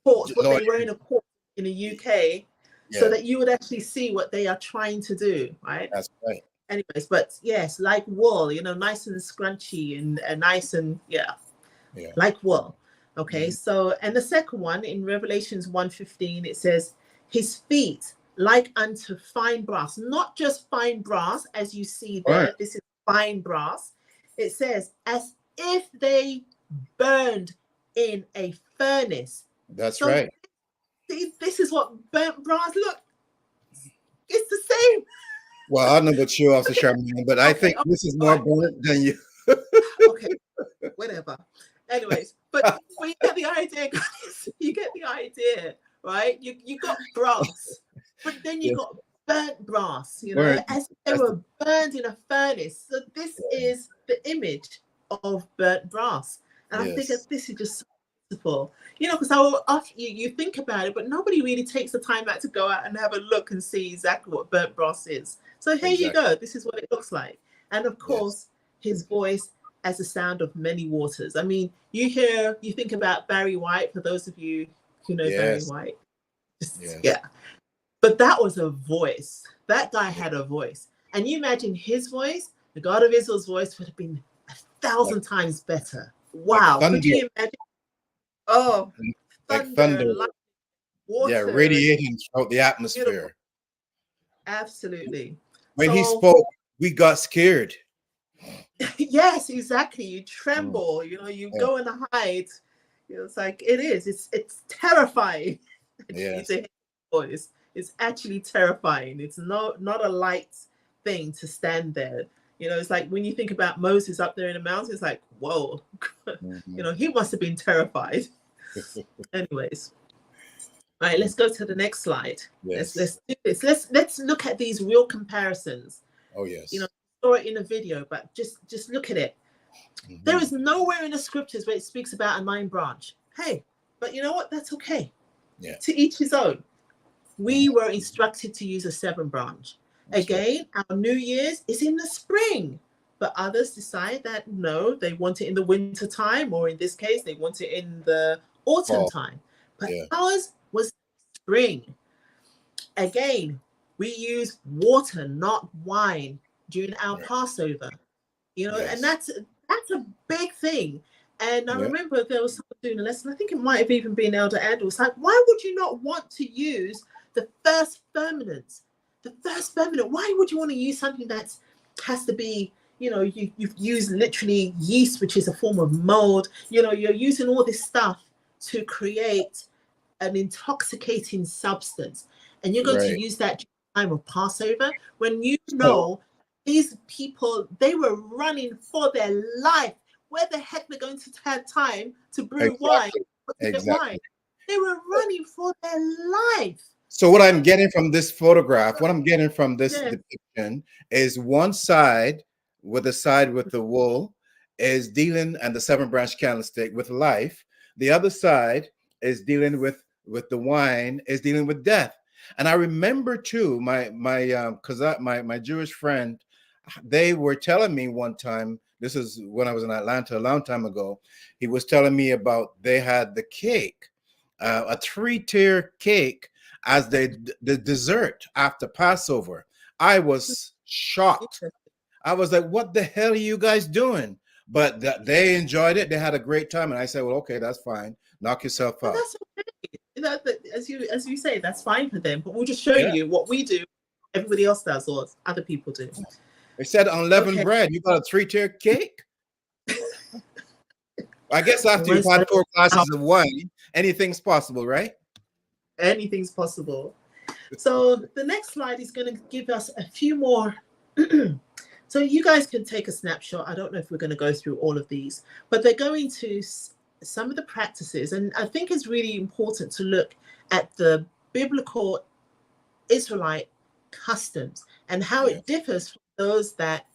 courts, what they were in a court in the UK, so that you would actually see what they are trying to do, right? That's right. Anyways, but yes, like wool, nice and scrunchy and nice and like wool. Okay, mm-hmm. So, and the second one in Revelations 1:15, it says, his feet like unto fine brass, not just fine brass as you see there. Right. This is fine brass. It says, as if they burned in a furnace. That's right. See, this is what burnt brass look. It's the same. Well, I don't know about you, Officer Charmaine, but I think this is more burnt than you. Okay, whatever. Anyways, but you get the idea, guys. You get the idea, right? You got brass, but then you got burnt brass, as if they were burned in a furnace. So this is the image of burnt brass. And I think that this is just beautiful. You know, because you think about it, but nobody really takes the time out to go out and have a look and see exactly what burnt brass is. So here you Exactly. go. This is what it looks like. And of Yes. course, his voice as the sound of many waters. I mean, you think about Barry White, for those of you who know Barry Yes. White. Yes. Yeah. But that was a voice. That guy Yeah. had a voice. And you imagine his voice, the God of Israel's voice would have been 1,000 times better. Like Wow. thunder. Could you imagine? Oh, Like thunder, thunder. light, Yeah, water. radiating throughout the Beautiful. atmosphere. Absolutely. When he So, spoke, we got scared. yes, exactly. You Mm. tremble, you know, you Yeah. go and hide. You know, it's like it is. It's terrifying actually to Yes. hear his voice. It's actually terrifying. It's not a light thing to stand there. You know, it's like when you think about Moses up there in the mountains, it's like, whoa, you Mhm. know, he must have been terrified. Anyways, all right, let's go to the next slide. Let's Yes. do this. Let's look at these real comparisons. Oh, You know, yes. saw it in a video, but just look at it. There Mhm. is nowhere in the scriptures where it speaks about a 9 branch. Hey, but you know what? That's okay. Yeah. To each his own. We Mhm. were instructed to use a 7 branch. That's right. Again, our New Year's is in the spring, but others decide that no, they want it in the winter time, or in this case, they want it in the autumn Fall. time. But Yeah. ours was spring. Again, we use water, not wine, during our Right. Passover. You know, and Yes. that's a big thing. And I Yeah. remember there was someone doing a lesson. I think it might have even been Elder Andrew. It's like, why would you not want to use the first ferment? The first ferment. Why would you want to use something that has to be, you know, you've used literally yeast, which is a form of mold. You know, you're using all this stuff to create an intoxicating substance, and you're going to Right. use that time of Passover when you So know these people, they were running for their life. Where the heck they're going to have time to brew wine, exactly. to get wine? Exactly. They were running for their life. So what I'm getting from this photograph, what I'm getting from this Yeah, depiction is one side with the wool is dealing and the 7 branch candlestick with life. The other side is dealing with the wine is dealing with death. And I remember too, my Jewish friend, they were telling me one time, this is when I was in Atlanta a long time ago, he was telling me about they had the cake, a 3-tier cake as the dessert after Passover. I was shocked. interesting. I was like, what the hell are you guys doing? But they enjoyed it. They had a great time. And I said, well, okay, that's fine. Knock yourself And out. that's okay. You know, as you say, that's fine for them. But we'll just show Yeah. you what we do, everybody else does, or other people do. They said unleavened Okay. bread. You got a 3-tier cake? I guess after you've Almost had 4 glasses of wine, anything's possible, right? anything's possible. So the next slide is going to give us a few more. So you guys can take a snapshot. I don't know if we're going to go through all of these, but they're going to some of the practices. And I think it's really important to look at the biblical Israelite customs and how Yeah. it differs from those that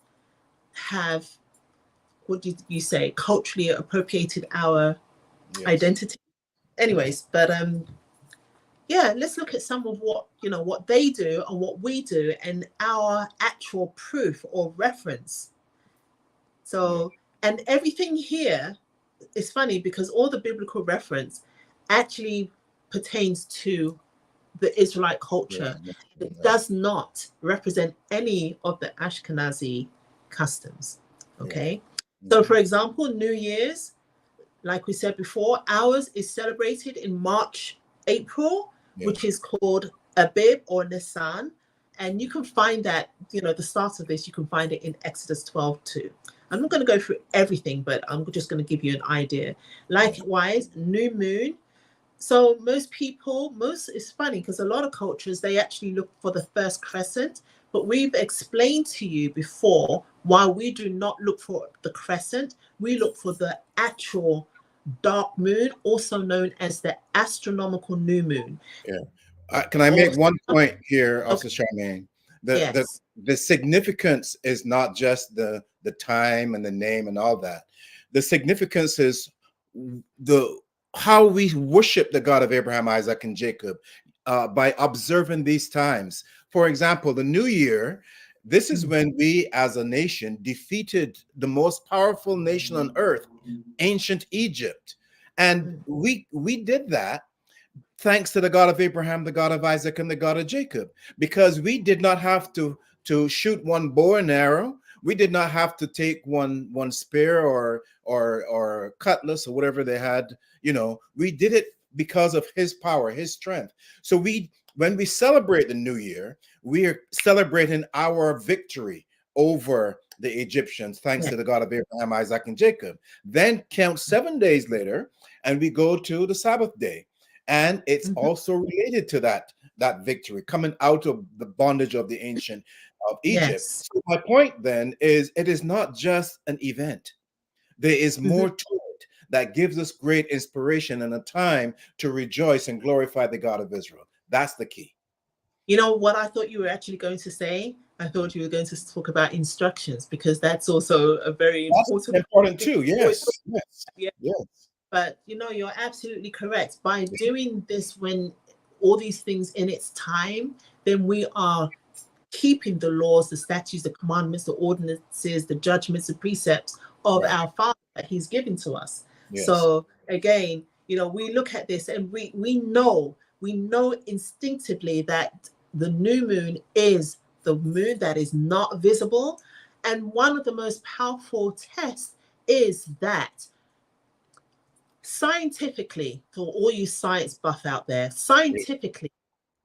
have, what did you say, culturally appropriated our Yes. identity. Anyways, but yeah, let's look at some of what, you know, what they do and what we do and our actual proof or reference. So, and everything here is funny because all the biblical reference actually pertains to the Israelite culture. Yeah. It does not represent any of the Ashkenazi customs. Okay. Yeah. So, for example, New Year's, like we said before, ours is celebrated in March, April, Yeah. which is called Abib or Nisan. And you can find that, you know, the start of this, you can find it in Exodus 12:2. I'm not going to go through everything, but I'm just going to give you an idea. Likewise, new moon. So it's funny because a lot of cultures, they actually look for the first crescent, but we've explained to you before why we do not look for the crescent. We look for the actual dark moon, also known as the astronomical new moon. Yeah. Can I make one point here, also, Okay. Charmaine? Yes. The significance is not just the time and the name and all that. The significance is the how we worship the God of Abraham, Isaac, and Jacob by observing these times. For example, the New Year, this is when we as a nation defeated the most powerful nation on earth, ancient Egypt. And we did that thanks to the God of Abraham, the God of Isaac, and the God of Jacob, because we did not have to shoot one bow and arrow. We did not have to take one spear or cutlass or whatever they had. You know, we did it because of his power, his strength. So when we celebrate the new year, we are celebrating our victory over the Egyptians, thanks to the God of Abraham, Isaac, and Jacob. Then count 7 days later, and we go to the Sabbath day. And it's also related to that victory coming out of the bondage of the ancient of Egypt. Yes. So my point then is, it is not just an event. There is more to it that gives us great inspiration and a time to rejoice and glorify the God of Israel. That's the key. You know what I thought you were actually going to say? I thought you were going to talk about instructions, because that's also a very important too. Yes. Yeah. Yes. But you know, you're absolutely correct. By doing this, when all these things in its time, then we are keeping the laws, the statutes, the commandments, the ordinances, the judgments, the precepts of our Father that He's given to us. Yes. So again, you know, we look at this and we know instinctively that the new moon is the moon that is not visible. And one of the most powerful tests is that scientifically, for all you science buff out there, scientifically,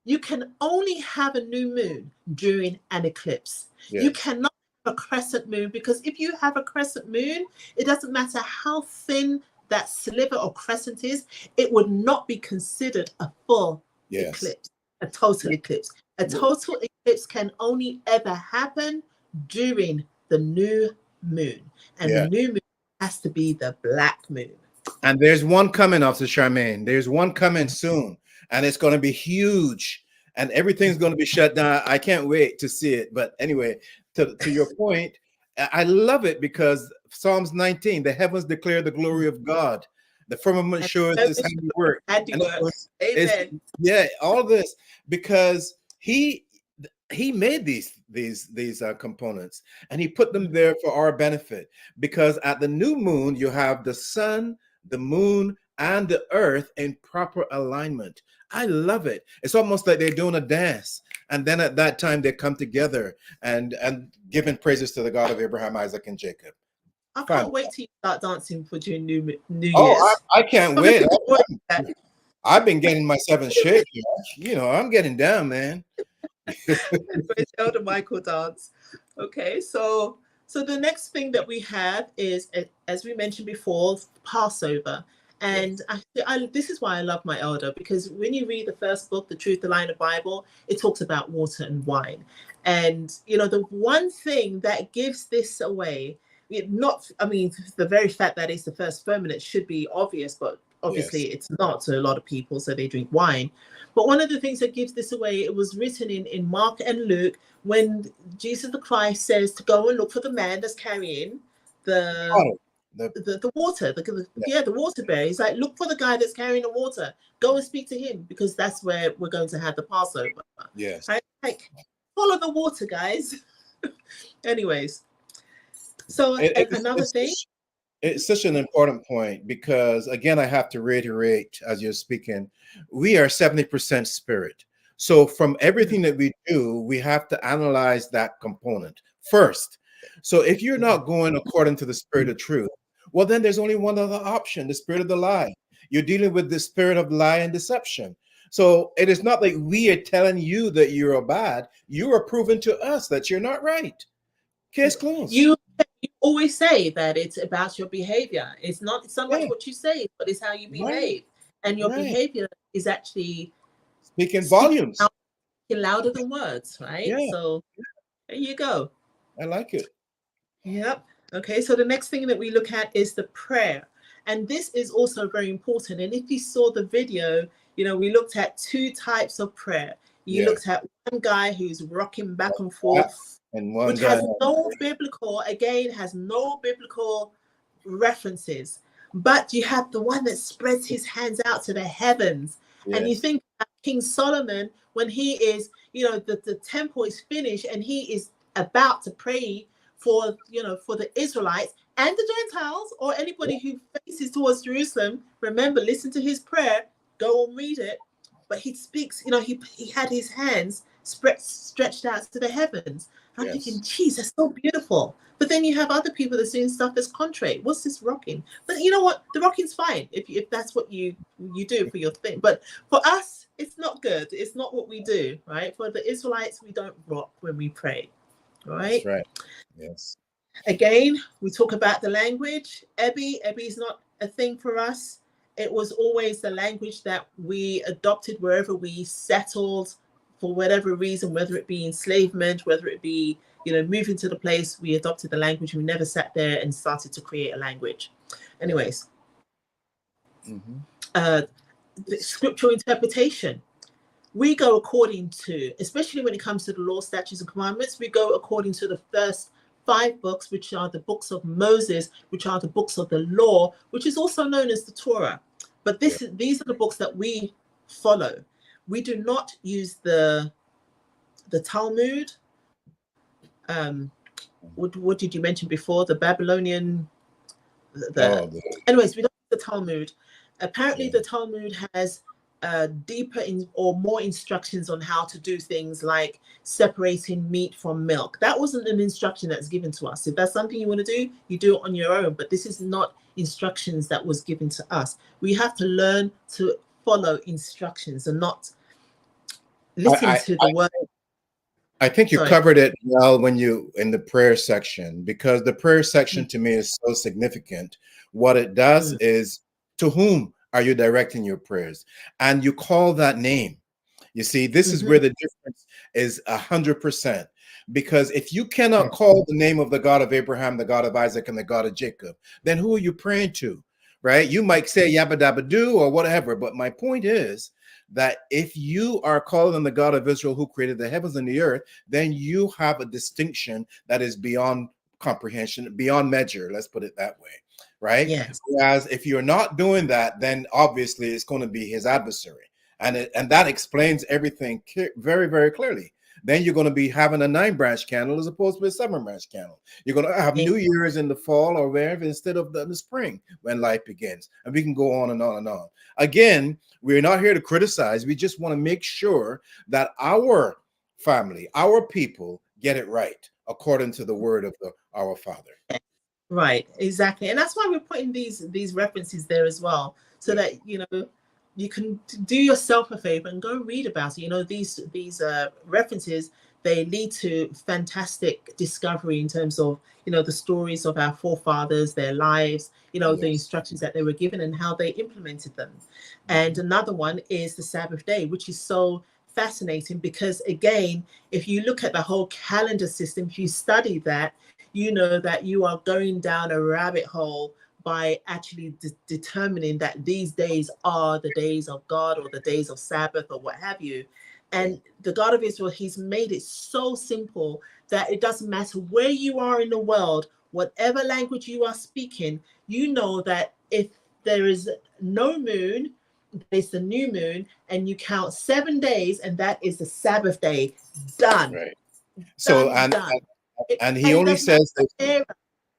you can only have a new moon during an eclipse. Yes. You cannot have a crescent moon, because if you have a crescent moon, it doesn't matter how thin that sliver or crescent is, it would not be considered a full eclipse, a total eclipse. A total eclipse can only ever happen during the new moon. And the new moon has to be the black moon. And there's one coming, Officer Charmaine. There's one coming soon, and it's going to be huge, and everything's going to be shut down. I can't wait to see it. But anyway, to your point, I love it because Psalms 19, the heavens declare the glory of God. The firmament shows his handiwork. Amen. Yeah, all this, because he made these components, and he put them there for our benefit, because at the new moon you have the sun, the moon, and the earth in proper alignment. I love it. It's almost like they're doing a dance, and then at that time they come together and giving praises to the God of Abraham, Isaac, and Jacob. I can't wait till you start dancing for during New Year's. Oh, I can't wait. I've been getting my 7 shake. You know, I'm getting down, man. Elder Michael dance. Okay, so the next thing that we have is, as we mentioned before, Passover. And this is why I love my elder, because when you read the first book, The Truth, the Lie, and the Bible, it talks about water and wine. And you know, the one thing that gives this away, the very fact that it's the first ferment should be obvious, but obviously it's not to a lot of people, so they drink wine. But one of the things that gives this away, it was written in Mark and Luke, when Jesus the Christ says to go and look for the man that's carrying the water, the water bearer. He's like, look for the guy that's carrying the water. Go and speak to him, because that's where we're going to have the Passover. Yes. Right? Like, follow the water, guys. Anyways, so another thing. It's such an important point, because again, I have to reiterate as you're speaking, we are 70% spirit. So from everything that we do, we have to analyze that component first. So if you're not going according to the spirit of truth, well, then there's only one other option, the spirit of the lie. You're dealing with the spirit of lie and deception. So it is not like we are telling you that you're bad. You are proving to us that you're not right. Case closed. You always say that it's about your behavior. It's not so much what you say, but it's how you behave. And your behavior is actually speaking volumes, louder than words, right? So there you go. I like it. Yep. Okay, so the next thing that we look at is the prayer. And this is also very important. And if you saw the video, you know, we looked at 2 types of prayer. You looked at one guy who's rocking back and forth, and which has no biblical references. But you have the one that spreads his hands out to the heavens. And you Yes. think about King Solomon, when he is, the temple is finished and he is about to pray for, for the Israelites and the Gentiles or anybody who faces towards Jerusalem. Remember, listen to his prayer, go and read it. But he speaks, he had his hands stretched out to the heavens. I'm thinking, geez, that's so beautiful. But then you have other people that are doing stuff that's contrary. What's this rocking? But you know what? The rocking's fine if that's what you do for your thing. But for us, it's not good. It's not what we do, right? For the Israelites, we don't rock when we pray, right? That's right. Yes. Again, we talk about the language. Ebi is not a thing for us. It was always the language that we adopted wherever we settled for whatever reason, whether it be enslavement, whether it be, moving to the place, we adopted the language. We never sat there and started to create a language. Anyways, the scriptural interpretation. We go according to, especially when it comes to the law, statutes, and commandments, we go according to the first 5 books, which are the books of Moses, which are the books of the law, which is also known as the Torah. But these are the books that we follow. We do not use the Talmud. What did you mention before? The Babylonian. Anyways, we don't use the Talmud. Apparently, the Talmud has deeper or more instructions on how to do things like separating meat from milk. That wasn't an instruction that's given to us. If that's something you want to do, you do it on your own. But this is not instructions that was given to us. We have to learn to follow instructions and not listen to the word. I think you covered it well when you in the prayer section, because the prayer section to me is so significant. What it does is, to whom are you directing your prayers? And you call that name. You see, this is where the difference is 100%. Because if you cannot call the name of the God of Abraham, the God of Isaac, and the God of Jacob, then who are you praying to? Right? You might say yabba dabba do or whatever, but my point is that if you are calling on the God of Israel who created the heavens and the earth, then you have a distinction that is beyond comprehension, beyond measure. Let's put it that way, right? Yes. Whereas if you're not doing that, then obviously it's going to be his adversary, and that explains everything very, very clearly. Then you're going to be having a 9-branch candle as opposed to a 7-branch candle. You're going to have New Year's in the fall or wherever instead of the spring when life begins. And we can go on and on and on. Again, we're not here to criticize. We just want to make sure that our family, our people get it right according to the word of our Father. Right, exactly. And that's why we're putting these references there as well, so that, you can do yourself a favor and go read about it. These references, they lead to fantastic discovery in terms of, the stories of our forefathers, their lives, the instructions that they were given and how they implemented them. And another one is the Sabbath day, which is so fascinating because, again, if you look at the whole calendar system, if you study that, you know that you are going down a rabbit hole by actually determining that these days are the days of God or the days of Sabbath or what have you. And the God of Israel, he's made it so simple that it doesn't matter where you are in the world, whatever language you are speaking, you know that if there is no moon, it's the new moon, and you count 7 days, and that is the Sabbath day. Done. Right. So, done. And he only says that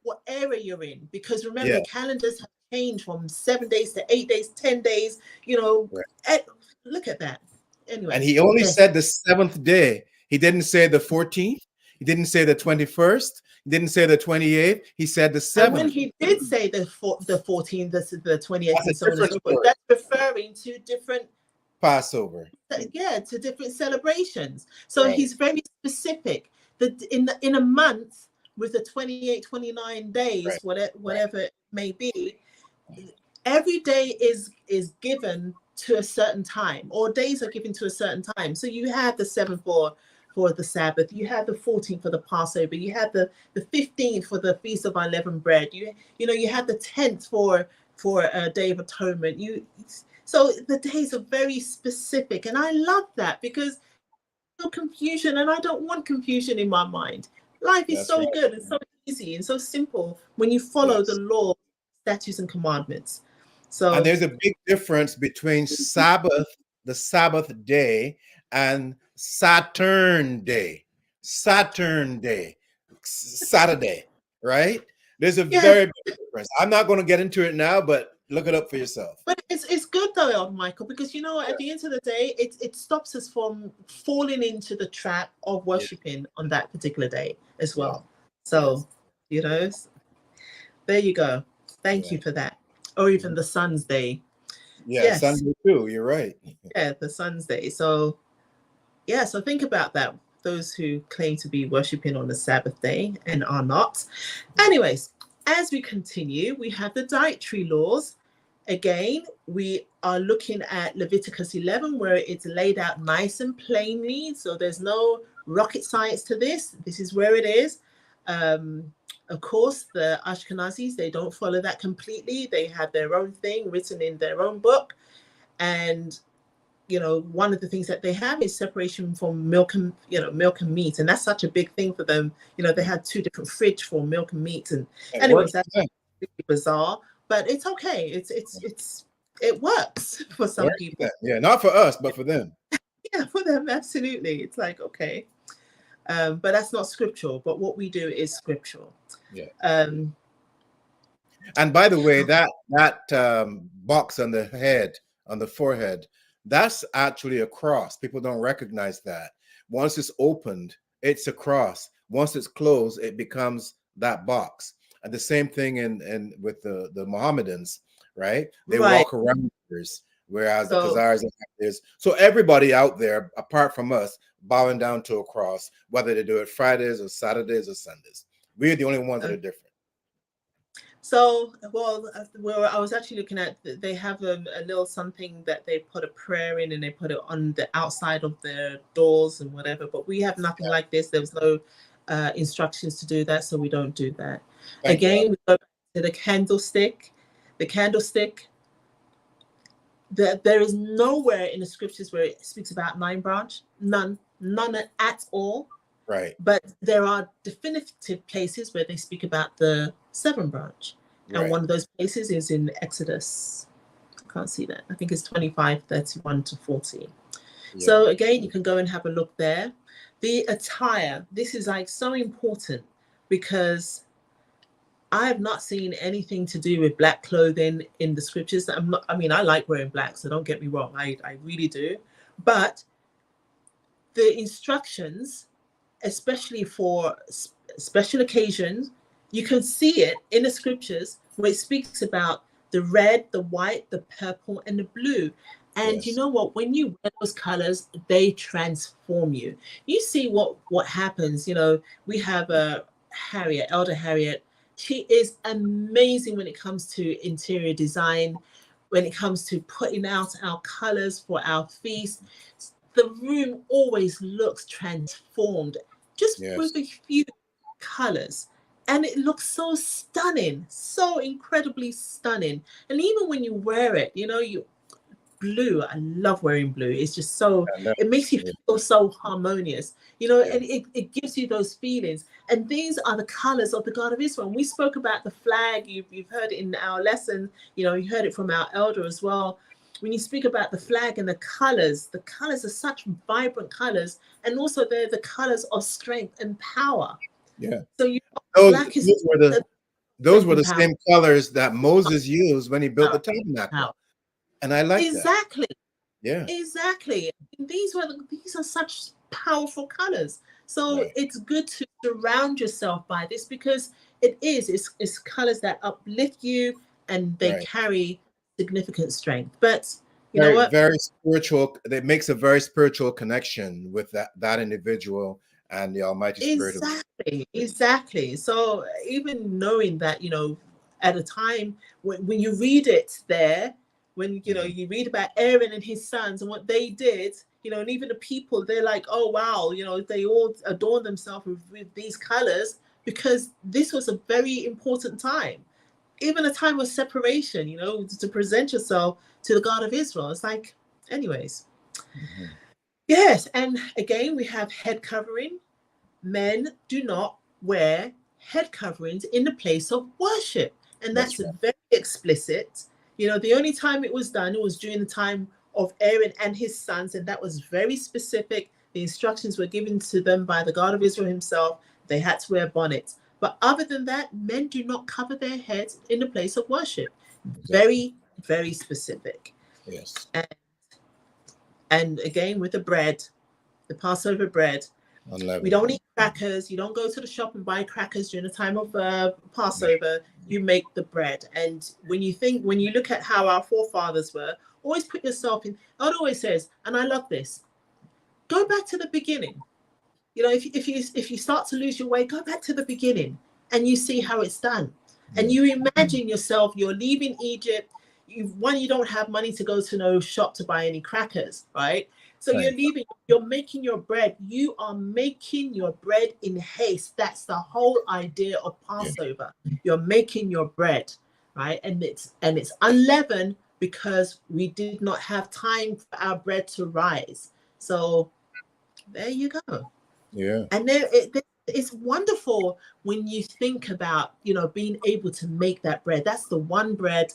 what era you're in, because remember, the calendars have changed from 7 days to 8 days, 10 days, look at that. Anyway, and he only said the 7th day. He didn't say the 14th. He didn't say the 21st. He didn't say the 28th. He said the 7th. And when he did say the 14th, the 28th, and so on and so forth, that's referring to different Passover. Yeah, to different celebrations. So he's very specific. That in a month with the 28, 29 days, whatever it may be, every day is given to a certain time, or days are given to a certain time. So you have the 7th for the Sabbath, you have the 14th for the Passover, you have the 15th for the Feast of Unleavened Bread, you have the 10th for a Day of Atonement. So the days are very specific, and I love that because no confusion, and I don't want confusion in my mind. Life is so good and so easy and so simple when you follow the law, statutes and commandments. And So there's a big difference between Sabbath, the Sabbath day, and Saturn day, Saturday, right? There's a yeah, very big difference. I'm not going to get into it now, but look it up for yourself. but it's good though, Elder Michael, because you know at the end of the day, it stops us from falling into the trap of Yeah. worshiping on that particular day as Yeah. well. So, you know, there you go. Thank you for that. Or even the Sun's Day. Yeah, Yes. Sunday too. You're right. Yeah, the Sun's Day. So, yeah, so think about that. Those who claim to be worshiping on the Sabbath day and are not. Anyways, as we continue, we have the dietary laws. Again, we are looking at Leviticus 11, where it's laid out nice and plainly. So there's no rocket science to this. This is where it is. Of course, the Ashkenazis, they don't follow that completely. They have their own thing written in their own book. And, you know, one of the things that they have is separation from milk and meat. And that's such a big thing for them. You know, they had 2 different fridge for milk and meat. And anyways, that's really bizarre. But it's okay. It works for some people. Yeah, not for us, but for them. Yeah, for them, absolutely. It's like, okay. But that's not scriptural. But what we do is scriptural. Yeah. And by the way, that box on the head, on the forehead, that's actually a cross. People don't recognize that. Once it's opened, it's a cross. Once it's closed, it becomes that box. And the same thing in with the Mohammedans, right? They walk around this, whereas the Khazars have this. So everybody out there, apart from us, bowing down to a cross, whether they do it Fridays or Saturdays or Sundays. We're the only ones that are different. So, well, I was actually looking at, they have a little something that they put a prayer in and they put it on the outside of their doors and whatever, but we have nothing like this. There was no instructions to do that, so we don't do that. Again, we go back to the candlestick. The candlestick, there is nowhere in the scriptures where it speaks about 9 branch, none at all. Right. But there are definitive places where they speak about the 7 branch. And one of those places is in Exodus. I can't see that. I think it's 25:31 to 40. Yeah. So again, you can go and have a look there. The attire, this is like so important because I have not seen anything to do with black clothing in the scriptures. I mean, I like wearing black, so don't get me wrong. I really do. But the instructions, especially for special occasions, you can see it in the scriptures where it speaks about the red, the white, the purple, and the blue. And you know what? When you wear those colors, they transform you. You see what happens. You know, we have Harriet, Elder Harriet. She is amazing when it comes to interior design, when it comes to putting out our colors for our feast. The room always looks transformed just with a few colors. And it looks so stunning, so incredibly stunning. And even when you wear it, you know, blue, I love wearing blue. It's just so, it makes you feel so harmonious, you know, and it gives you those feelings. And these are the colors of the God of Israel. And we spoke about the flag. You've heard it in our lesson, you know, you heard it from our elder as well. When you speak about the flag and the colors are such vibrant colors. And also they're the colors of strength and power. Yeah. So those were the same colors that Moses used when he built the tabernacle. And I like that. Yeah. Exactly. These are such powerful colors. So it's good to surround yourself by this because it's colors that uplift you and they carry significant strength. But you know what? Very spiritual. It makes a very spiritual connection with that individual and the Almighty Spirit. Exactly. So even knowing that, you know, at a time when you read it there, when, you know, you read about Aaron and his sons and what they did, you know, and even the people, they're like, oh, wow, you know, they all adorn themselves with these colors because this was a very important time. Even a time of separation, you know, to present yourself to the God of Israel. It's like, anyways. Yes. And again, we have head covering. Men do not wear head coverings in the place of worship. And that's very explicit. You know, the only time it was done, it was during the time of Aaron and his sons, and that was very specific. The instructions were given to them by the God of Israel himself. They had to wear bonnets. But other than that, men do not cover their heads in the place of worship. Exactly. Very, very specific. Yes. And again, with the bread, the Passover bread, Unleavened. we don't eat crackers. You don't go to the shop and buy crackers during the time of Passover. You make the bread. And when you look at how our forefathers were, always put yourself in. God always says, and I love this, go back to the beginning. You know, if you start to lose your way, go back to the beginning and you see how it's done. And you imagine yourself, you're leaving Egypt. You don't have money to go to no shop to buy any crackers, right? So Right. you're making your bread. You are making your bread in haste. That's the whole idea of Passover. You're making your bread, right? And it's unleavened because we did not have time for our bread to rise. So there you go. Yeah. And it's wonderful when you think about, you know, being able to make that bread. That's the one bread.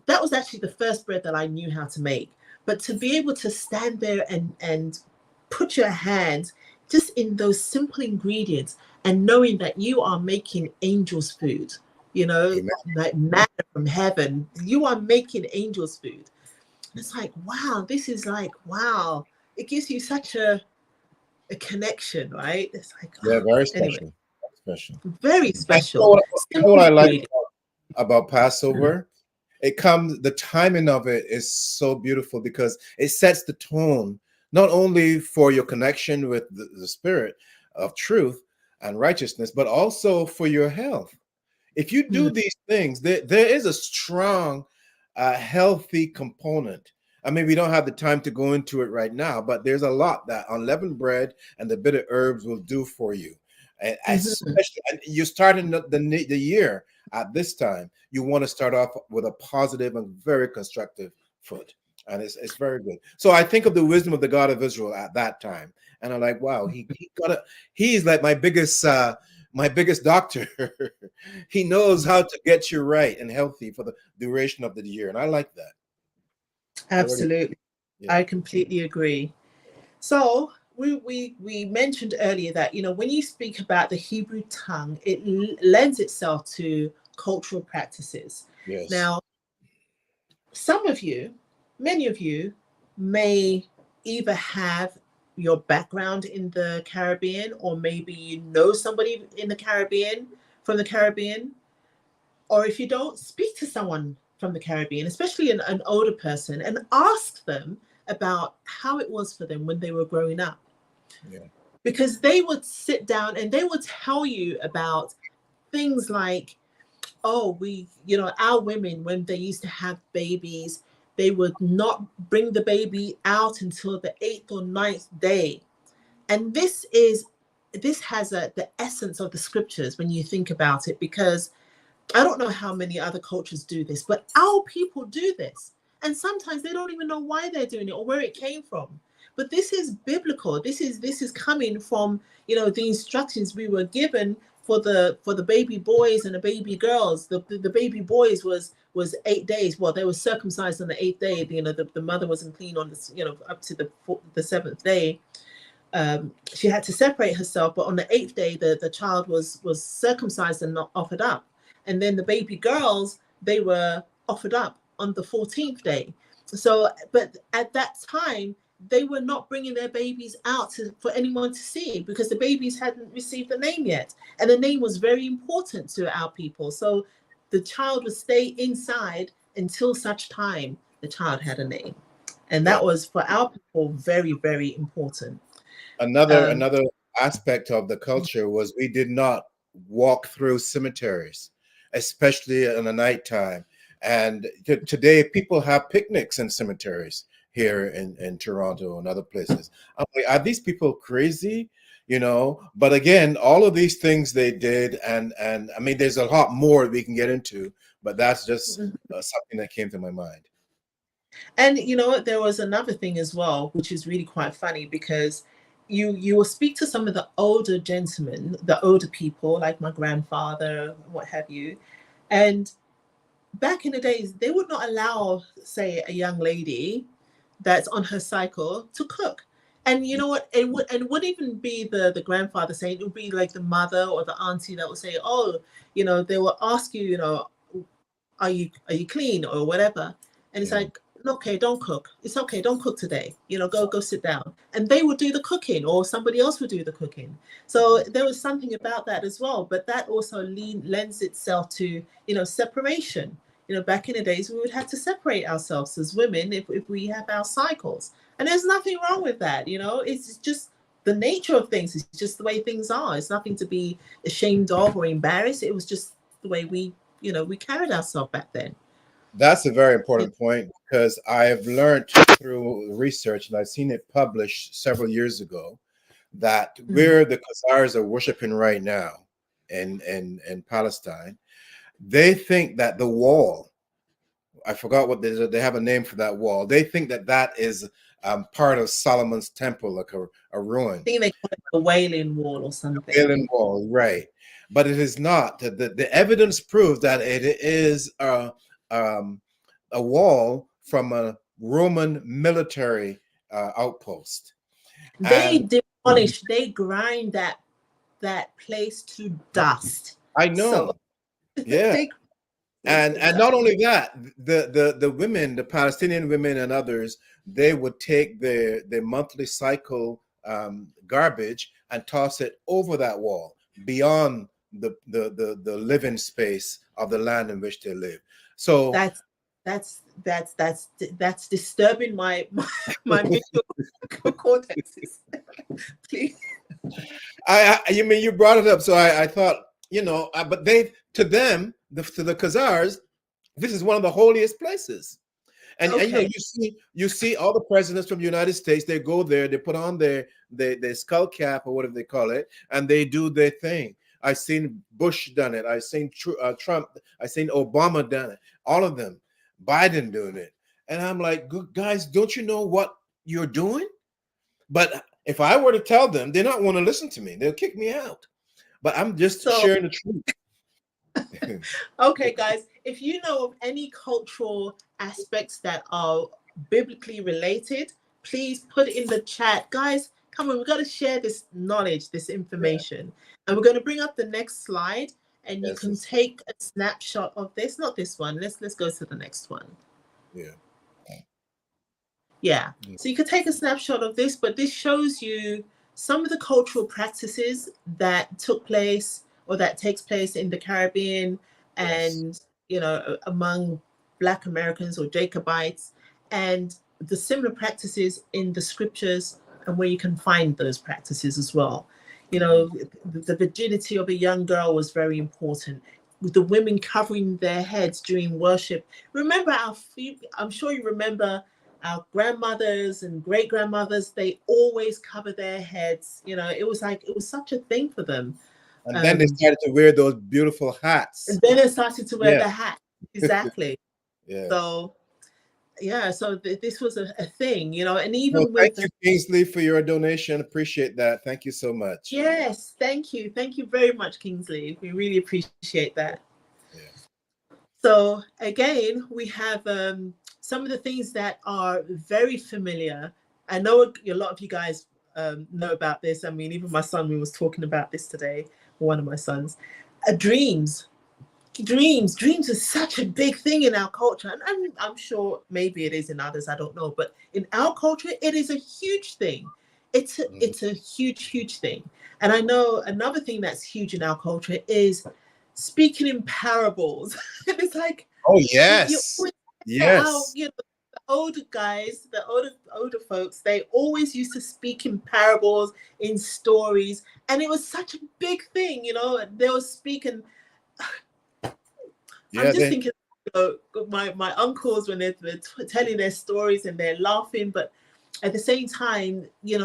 That was actually the first bread that I knew how to make. But to be able to stand there and put your hands just in those simple ingredients and knowing that you are making angels' food, you know, Amen. like manna from heaven, you are making angels' food. It's like, wow, this is like, wow. It gives you such a connection, right? It's like, Yeah, very anyway, special. Very special. very And special. what I like Ingredient. about Passover, the timing of it is so beautiful because it sets the tone not only for your connection with the spirit of truth and righteousness, but also for your health. If you do these things, there is a strong, healthy component. I mean, we don't have the time to go into it right now, but there's a lot that unleavened bread and the bitter herbs will do for you. And especially, and you're starting the year at this time, you want to start off with a positive and very constructive foot. And it's very good. So I think of the wisdom of the God of Israel at that time. And I'm like, wow, he's like my biggest doctor. He knows how to get you right and healthy for the duration of the year. And I like that. Absolutely. Yeah. I completely agree. So we mentioned earlier that, you know, when you speak about the Hebrew tongue, it lends itself to cultural practices. Yes. Now, many of you may either have your background in the Caribbean, or maybe you know somebody in the Caribbean, from the Caribbean, or if you don't, speak to someone from the Caribbean, especially an older person, and ask them about how it was for them when they were growing up. Yeah. Because they would sit down and they would tell you about things like, oh, our women, when they used to have babies, they would not bring the baby out until the 8th or 9th day. And this has the essence of the scriptures when you think about it, because I don't know how many other cultures do this, but our people do this. And sometimes they don't even know why they're doing it or where it came from. But this is biblical. This is coming from, you know, the instructions we were given for the baby boys and the baby girls. The baby boys was 8 days. Well, they were circumcised on the 8th day. You know, the mother wasn't clean on this, you know, up to the 7th day. She had to separate herself, but on the 8th day, the child was circumcised and not offered up. And then the baby girls, they were offered up on the 14th day. So, but at that time, they were not bringing their babies out for anyone to see, because the babies hadn't received the name yet. And the name was very important to our people. So the child would stay inside until such time the child had a name. And that was, for our people, very, very important. Another aspect of the culture was we did not walk through cemeteries, especially in the nighttime. And today, people have picnics in cemeteries here in Toronto and other places. I'm like, are these people crazy? You know, but again, all of these things they did, and I mean, there's a lot more we can get into, but that's just something that came to my mind. And you know what? There was another thing as well, which is really quite funny, because you will speak to some of the older gentlemen, the older people, like my grandfather, what have you, and back in the days, they would not allow, say, a young lady that's on her cycle to cook. And you know what? It would even be the grandfather saying, it would be like the mother or the auntie that would say, oh, they will ask you, are you clean or whatever. And it's like, okay, don't cook. It's okay, don't cook today. Go sit down. And they would do the cooking, or somebody else would do the cooking. So there was something about that as well. But that also lends itself to, separation. Back in the days, we would have to separate ourselves as women if we have our cycles. And there's nothing wrong with that. It's just the nature of things. It's just the way things are. It's nothing to be ashamed of or embarrassed. It was just the way we carried ourselves back then. That's a very important point, because I have learned through research, and I've seen it published several years ago, that where the Khazars are worshiping right now in Palestine, they think that the wall, I forgot what they have a name for that wall. They think that is part of Solomon's temple, like a ruin. I think they call it the Wailing Wall or something. Wailing Wall, right? But it is not. The evidence proves that it is a wall from a Roman military outpost. They demolish, they grind that place to dust. I know. So, yeah. And not only that, the women, the Palestinian women and others, they would take their monthly cycle garbage and toss it over that wall, beyond the living space of the land in which they live. So that's disturbing my visual cortexes. Please. You mean, you brought it up, so I thought, but to the Khazars, this is one of the holiest places. And, and you see all the presidents from the United States, they go there, they put on their skull cap or whatever they call it, and they do their thing. I've seen Bush done it. I've seen Trump. I've seen Obama done it. All of them. Biden doing it. And I'm like, guys, don't you know what you're doing? But if I were to tell them, they're not want to listen to me. They'll kick me out. But I'm just sharing the truth. Okay, guys, if you know of any cultural aspects that are biblically related, please put it in the chat. Guys, come on, we've got to share this knowledge, this information. And we're going to bring up the next slide, and you can take a snapshot of this. Not this one. Let's go to the next one. Yeah. So you could take a snapshot of this, but this shows you some of the cultural practices that took place or that takes place in the Caribbean and, among Black Americans or Jacobites, and the similar practices in the scriptures and where you can find those practices as well. The virginity of a young girl was very important. With the women covering their heads during worship. Remember I'm sure you remember our grandmothers and great grandmothers, they always cover their heads. It was such a thing for them. And then they started to wear those beautiful hats. And then they started to wear the hat. Exactly. Yeah. So this was a thing, and even thank you, Kingsley, for your donation. Appreciate that. Thank you so much. Yes, thank you. Thank you very much, Kingsley. We really appreciate that. Yeah. So again, we have some of the things that are very familiar. I know a lot of you guys know about this. I mean, even my son, we was talking about this today, one of my sons. Dreams is such a big thing in our culture, and I'm sure maybe it is in others, I don't know, but in our culture it is a huge thing. It's a huge thing. And I know another thing that's huge in our culture is speaking in parables. It's like, oh yes, the older guys, the older folks, they always used to speak in parables, in stories, and it was such a big thing. They were speaking. I'm just thinking, my uncles, when they're telling their stories and they're laughing, but at the same time, you're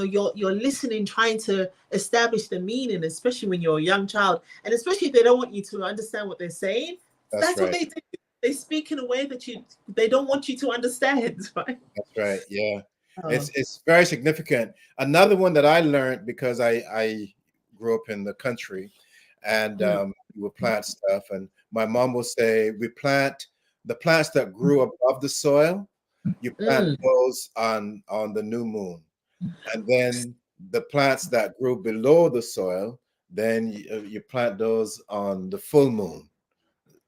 listening, trying to establish the meaning, especially when you're a young child, and especially if they don't want you to understand what they're saying. That's what they do. They speak in a way that they don't want you to understand, right? That's right. Yeah, it's very significant. Another one that I learned, because I grew up in the country, and we would plant stuff, and my mom will say, we plant the plants that grew above the soil, you plant Mm, those on the new moon. And then the plants that grew below the soil, then you plant those on the full moon.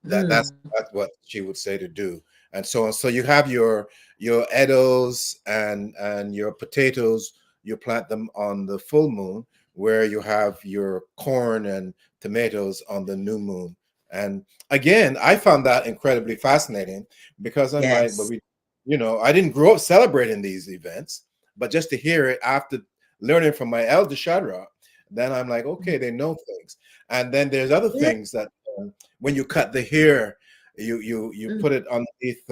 That's mm, what she would say to do, and so on. So you have your edos and your potatoes. You plant them on the full moon, where you have your corn and tomatoes on the new moon. And again, I found that incredibly fascinating, because I'm like, but yes. we, I didn't grow up celebrating these events, but just to hear it after learning from my elder Shadrach, then I'm like, okay, they know things. And then there's other Yeah. things that when you cut the hair, you Mm, put it underneath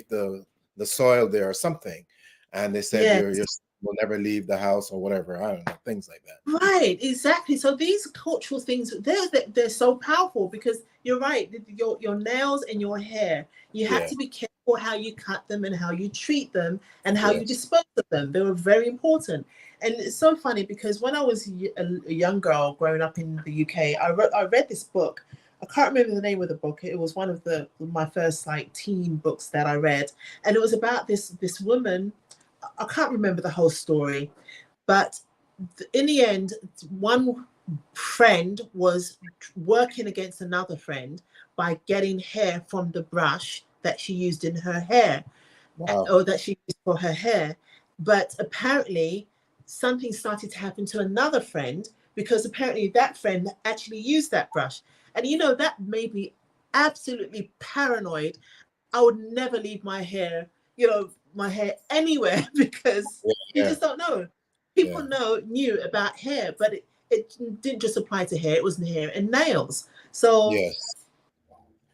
the soil there or something, and they said yes. your son will never leave the house or whatever. I don't know, things like that. Right, exactly. So these cultural things, they're so powerful, because you're right. Your nails and your hair, you have Yeah. to be careful how you cut them and how you treat them and how you Yes. dispose of them. They were very important. And it's so funny, because when I was a young girl growing up in the UK, I read this book. I can't remember the name of the book. It was one of my first like teen books that I read, and it was about this woman. I can't remember the whole story, but in the end, one friend was working against another friend by getting hair from the brush that she used in her hair, Wow. or that she used for her hair. But apparently, something started to happen to another friend, because apparently that friend actually used that brush. And that made me absolutely paranoid. I would never leave my hair anywhere because you Yeah. just don't know. Yeah. People knew about hair, but it didn't just apply to hair, it was hair and nails. So Yes.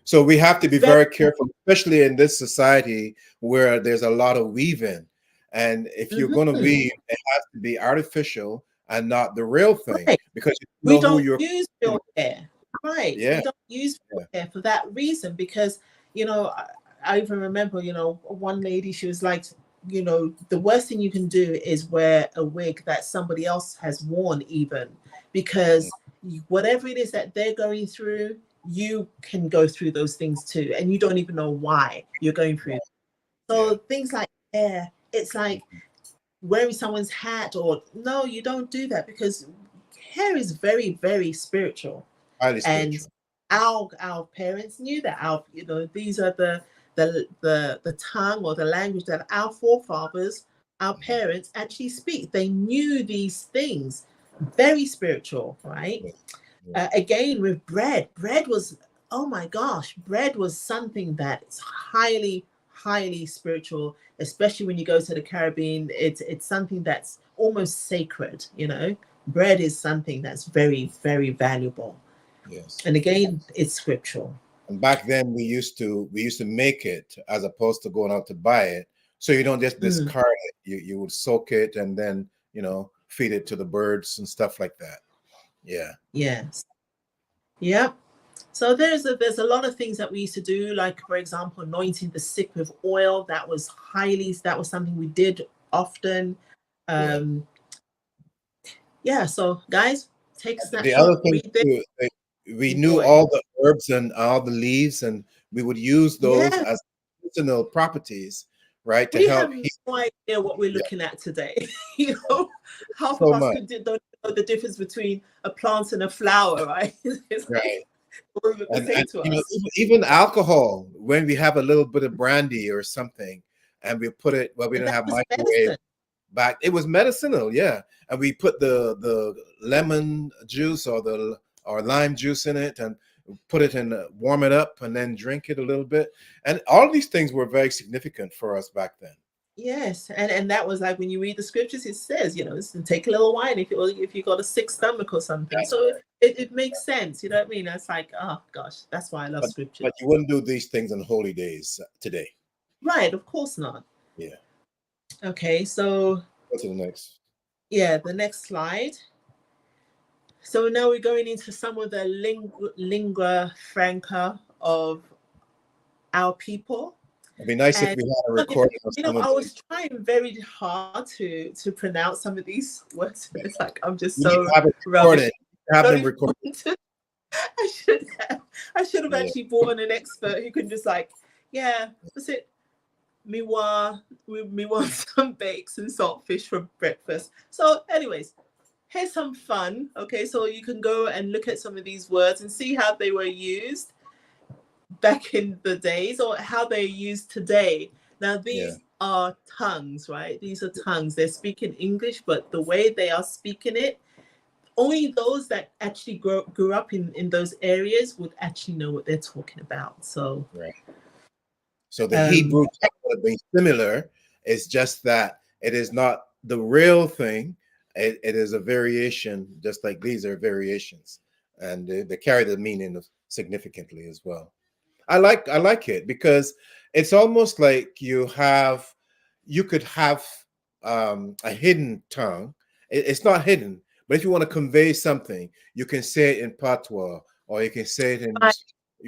So we have to be very very careful, especially in this society where there's a lot of weaving. And if you're going to mhm, weave, it has to be artificial and not the real thing, right. because you We know who don't you're. use real hair. Right. Yeah. We don't use real Yeah. hair for that reason, because, I even remember, one lady, she was like, the worst thing you can do is wear a wig that somebody else has worn, even, because whatever it is that they're going through, you can go through those things too. And you don't even know why you're going through. Yeah. So things like hair, it's like wearing someone's hat, or no, you don't do that, because hair is very, very spiritual. Highly And spiritual. our parents knew that. These are the tongue or the language that our forefathers, our parents actually speak. They knew these things, very spiritual, right? Yeah. Yeah. Again, with bread was, oh my gosh, bread was something that is highly, highly spiritual, especially when you go to the Caribbean. It's something that's almost sacred. Bread is something that's very, very valuable. Yes. And again, it's scriptural. And back then we used to make it as opposed to going out to buy it. So you don't just Mm, discard it. You would soak it and then, feed it to the birds and stuff like that. Yeah. yes. Yep. So there's a lot of things that we used to do, like for example, anointing the sick with oil. That was something we did often. Yeah. Um, yeah. So guys, take a The other snapshot, thing read this, too, we knew enjoy. all the herbs and all the leaves, and we would use those Yeah. as medicinal properties, right, to We help have heal. no idea what we're Yeah, looking at today. you know, half of so us much, don't know the difference between a plant and a flower, right? It's like right? all of it the And same to us. even alcohol, when we have a little bit of brandy or something, and we put it, well, we And didn't that have was microwave medicine. back. It was medicinal, yeah. And we put the lemon juice or lime juice in it, and put it in, warm it up, and then drink it a little bit. And all these things were very significant for us back then. Yes, and that was like when you read the scriptures, it says, take a little wine if you got a sick stomach or something. That's So right. it makes sense, you know what I mean? It's like, oh gosh, that's why I love scripture. But you wouldn't do these things on holy days today. Right, of course not. Yeah. Okay, so Go to the next. yeah, the next slide. So now we're going into some of the lingua franca of our people. It'd be nice if And we had a recording of some of I these. was trying very hard to pronounce some of these words. It's like I'm just You need so to have it rubbish. recorded. Have Don't them even recorded. want to. I should have Yeah. actually brought in an expert who can just like, yeah, what's it? We want some bakes and saltfish for breakfast. So, anyways, here's some fun. Okay, so you can go and look at some of these words and see how they were used back in the days or how they're used today. Now, these are tongues, right? These are tongues. They're speaking English, but the way they are speaking it, only those that actually grew up in those areas would actually know what they're talking about. So, Right. So the Hebrew tongue would be similar. It's just that it is not the real thing. It is a variation, just like these are variations, and they carry the meaning of significantly as well. I like it because it's almost like you could have a hidden tongue. It's not hidden, but if you want to convey something, you can say it in patois or you can say it in right,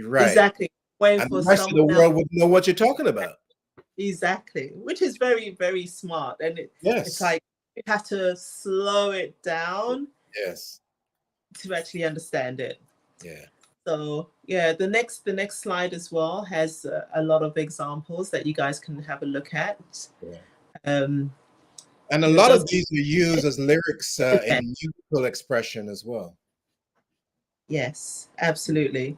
right, exactly. Waiting and the for rest of the someone else. world would know what you're talking about. Exactly, which is very, very smart. And it's Yes, like you have to slow it down yes, to actually understand it. yeah. So yeah, the next slide as well has a lot of examples that you guys can have a look at. Yeah. Um, And a you know, lot those of these are used as lyrics okay. in musical expression as well. Yes, absolutely.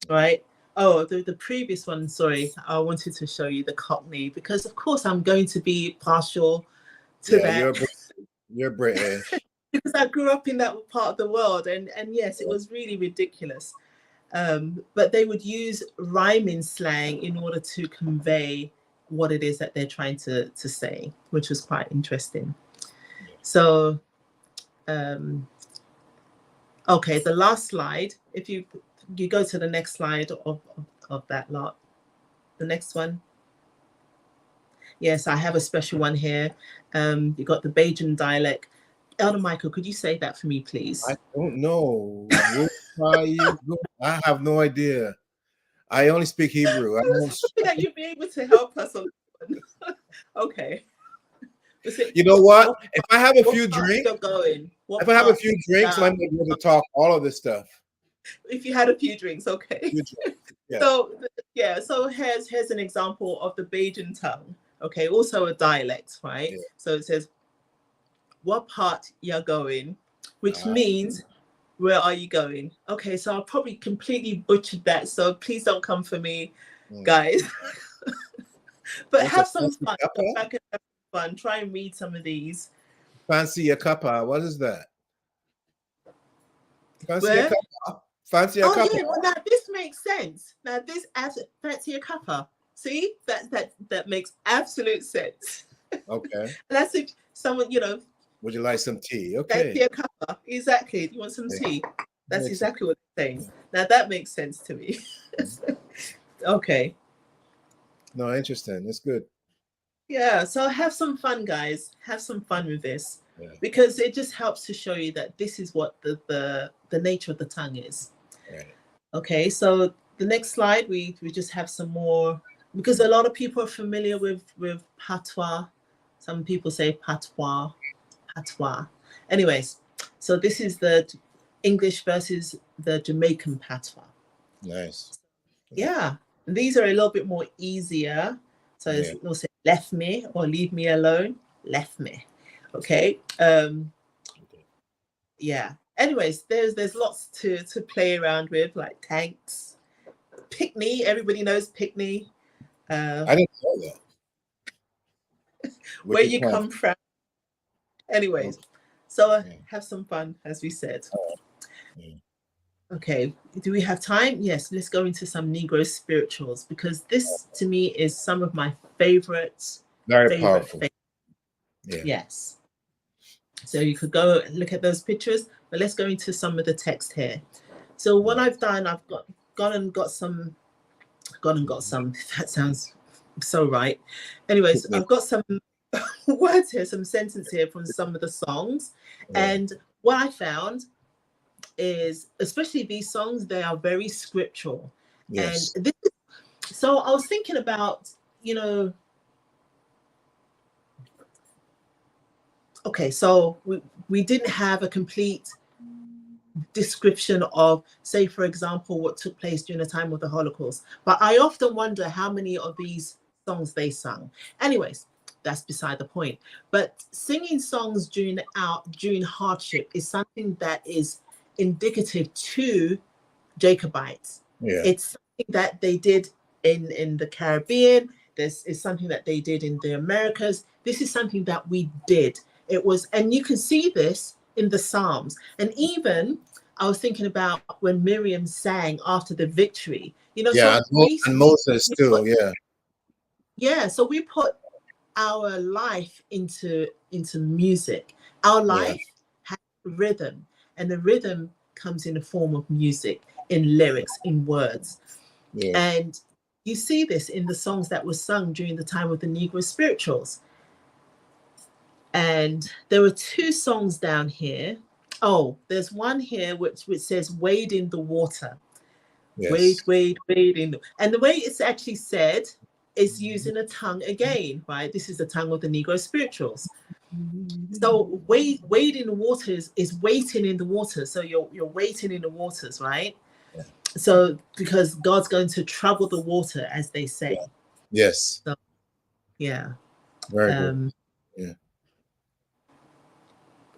Right. Oh, the previous one, sorry, I wanted to show you the Cockney because of course I'm going to be partial to Yeah, that you're British. because I grew up in that part of the world and yes, it was really ridiculous. But they would use rhyming slang in order to convey what it is that they're trying to say, which was quite interesting. So, okay, the last slide, if you go to the next slide of that lot, the next one. Yes, I have a special one here. You got the Bajan dialect. Elder Michael, could you say that for me, I please? don't know. I have no idea. I only speak Hebrew. I I was don't. hoping that you'd be able to help us on this one. Okay. Was it You know what? what If I have a what few part drinks, you're going? What if I have a part? few drinks, I might be able to talk all of this stuff. If you had a few drinks, okay. Few drinks. Yeah. So yeah, so here's an example of the Bajan tongue. Okay, also a dialect, right? Yeah. So it says, "What part you're going," which Ah, means where are you going? Okay, so I probably completely butchered that. So please don't come for me, mm. guys. But What's a have some fancy fun. Go cuppa? back and have fun. Try and read some of these. Fancy a cuppa. What is that? Fancy a Where? cuppa. Fancy a Oh cuppa. yeah, well now this makes sense. Now this adds fancy a cuppa. See? That makes absolute sense. Okay. That's if someone, Would you like some tea? fancy Okay. a cuppa. Exactly. Do you want some Yeah, tea? That's makes sense. exactly what they're saying. Now that makes sense to me. Okay. No, interesting. It's good. Yeah, so have some fun, guys. Have some fun with this Yeah. because it just helps to show you that this is what the nature of the tongue is. Right. Okay, so the next slide, we just have some more because a lot of people are familiar with patois. Some people say patois, patois. Anyways, so this is the English versus the Jamaican patois. Nice. Yeah, and these are a little bit more easier. So Yeah. they'll say left me or leave me alone. Left me. Okay. Yeah. Anyways, there's lots to play around with, like tanks, pickney. Everybody knows pickney. I didn't know that. Where Which you one? come from. Anyways, Okay. so Yeah. have some fun, as we said. Yeah. Okay, do we have time? Yes, let's go into some Negro spirituals because this to me is some of my favorites. Very powerful. Yeah. Yes. So you could go look at those pictures, but let's go into some of the text here. So what I've done, I've gone and got some. That sounds so right. Anyways, I've got some words here, some sentences here from some of the songs, Yeah. and what I found is, especially these songs, they are very scriptural. Yes. And so I was thinking about, okay, so we didn't have a complete description of, say, for example, what took place during the time of the Holocaust. But I often wonder how many of these songs they sung. Anyways, that's beside the point. But singing songs during hardship is something that is indicative to Jacobites. Yeah. It's something that they did in the Caribbean. This is something that they did in the Americas. This is something that we did. It was, and you can see this in the Psalms. And even I was thinking about when Miriam sang after the victory. You know, Yeah, so and Moses too. Yeah, so we put our life into music. Our life has rhythm, and the rhythm comes in the form of music, in lyrics, in words. Yeah. And you see this in the songs that were sung during the time of the Negro spirituals. And there were two songs down here. Oh, there's one here which says "Wade in the water." Yes. Wade in the... And the way it's actually said is using a tongue again, right? This is the tongue of the Negro spirituals. So wade in the waters is waiting in the water. So you're waiting in the waters, right? Yeah. So because God's going to trouble the water, as they say. Yes. So, yeah. Very good. Yeah.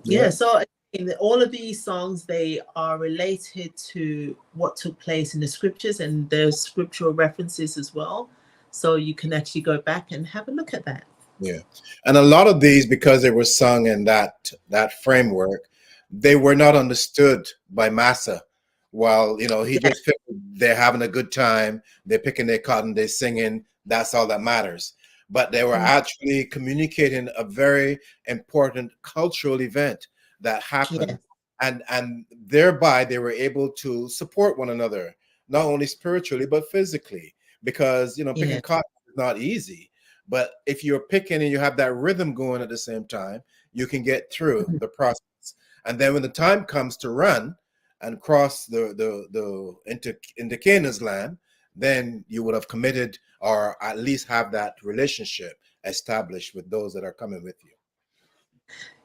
Yeah. So in all of these songs, they are related to what took place in the scriptures, and there's scriptural references as well. So you can actually go back and have a look at that. Yeah. And a lot of these, because they were sung in that framework, they were not understood by massa. While, he just they're having a good time, they're picking their cotton, they're singing, that's all that matters. But they were actually communicating a very important cultural event that happened. And thereby they were able to support one another, not only spiritually, but physically. Because, picking cotton is not easy. But if you're picking and you have that rhythm going at the same time, you can get through the process. And then when the time comes to run and cross into Canaan's land, then you would have committed, or at least have that relationship established with those that are coming with you.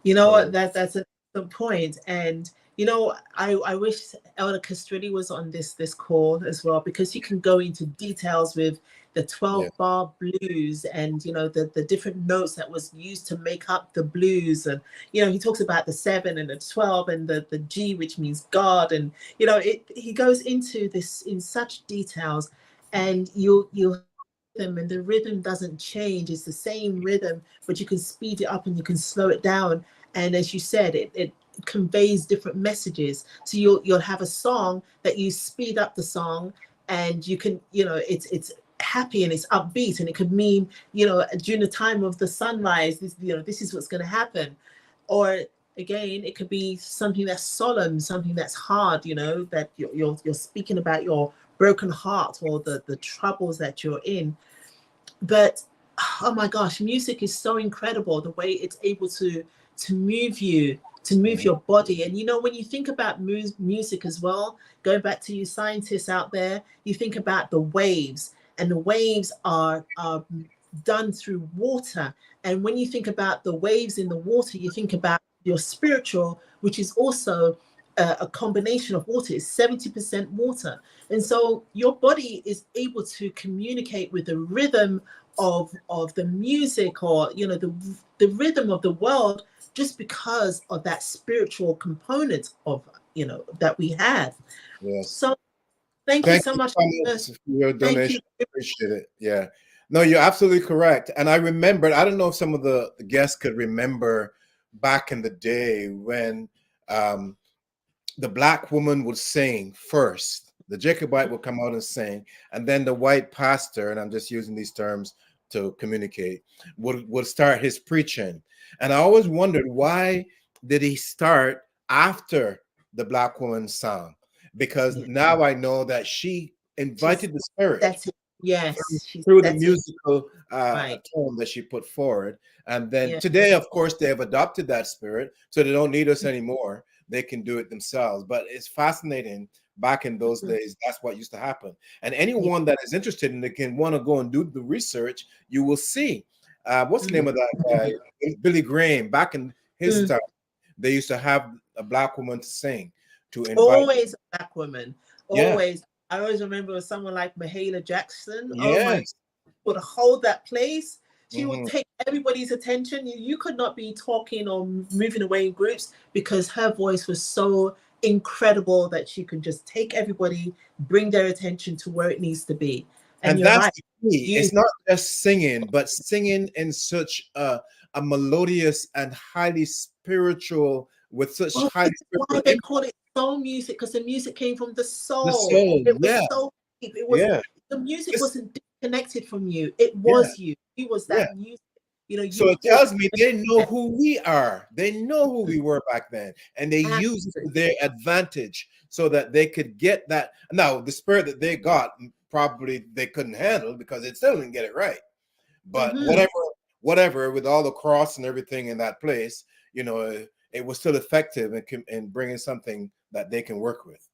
You know what? That's a good point. And I wish Elder Castrilli was on this call as well, because he can go into details with the 12-bar blues and the different notes that was used to make up the blues. And he talks about the 7 and the 12 and the G, which means God. And he goes into this in such details, and you'll them, and the rhythm doesn't change. It's the same rhythm, but you can speed it up and you can slow it down. And as you said, it conveys different messages. So you'll have a song that you speed up the song, and you can it's happy and it's upbeat, and it could mean during the time of the sunrise, this is what's going to happen. Or again, it could be something that's solemn, something that's hard, that you're speaking about your broken heart or the troubles that you're in. But oh my gosh, music is so incredible, the way it's able to move you, to move your body. And when you think about music as well, going back to you scientists out there, you think about the waves, and the waves are done through water. And when you think about the waves in the water, you think about your spiritual, which is also a combination of water. It's 70% water. And so your body is able to communicate with the rhythm of the music, or the rhythm of the world, just because of that spiritual component of that we have. Yes. So thank you so much for your donation. I appreciate it. Yeah. No, you're absolutely correct. And I remembered, I don't know if some of the guests could remember back in the day when the black woman would sing first. The Jacobite would come out and sing, and then the white pastor, and I'm just using these terms to communicate, would start his preaching. And I always wondered, why did he start after the black woman sang? Because now I know that she invited the spirit. That's it. Yes, through the musical tone that she put forward. And then today, of course, they have adopted that spirit, so they don't need us anymore. They can do it themselves. But it's fascinating. Back in those days, that's what used to happen. And anyone that is interested and they can want to go and do the research, you will see. What's the name of that guy? Billy Graham. Back in his time, they used to have a black woman to sing to invite. Always a black woman. Yeah. Always. I always remember someone like Mahalia Jackson. Oh my, Yes. would hold that place. She would Hmm. take everybody's attention. You could not be talking or moving away in groups because her voice was so incredible that she could just take everybody, bring their attention to where it needs to be. And And you're that's right. the key. You, It's not just singing, but singing in such a melodious and highly spiritual, with such well, highly this is why spiritual they call it soul music, because the music came from the the soul. soul. It was Yeah. so deep. It was Yeah. the music It's- wasn't disconnected from you. It yeah. was you. It was Yeah. that music. You know, So you it felt tells me they know who we are. They know who we were back then, and they use it to their advantage so that they could get that. Now, the spirit that they got, probably they couldn't handle because they still didn't get it right. But Mhm. whatever, with all the cross and everything in that place, it was still effective in bringing something that they can work with.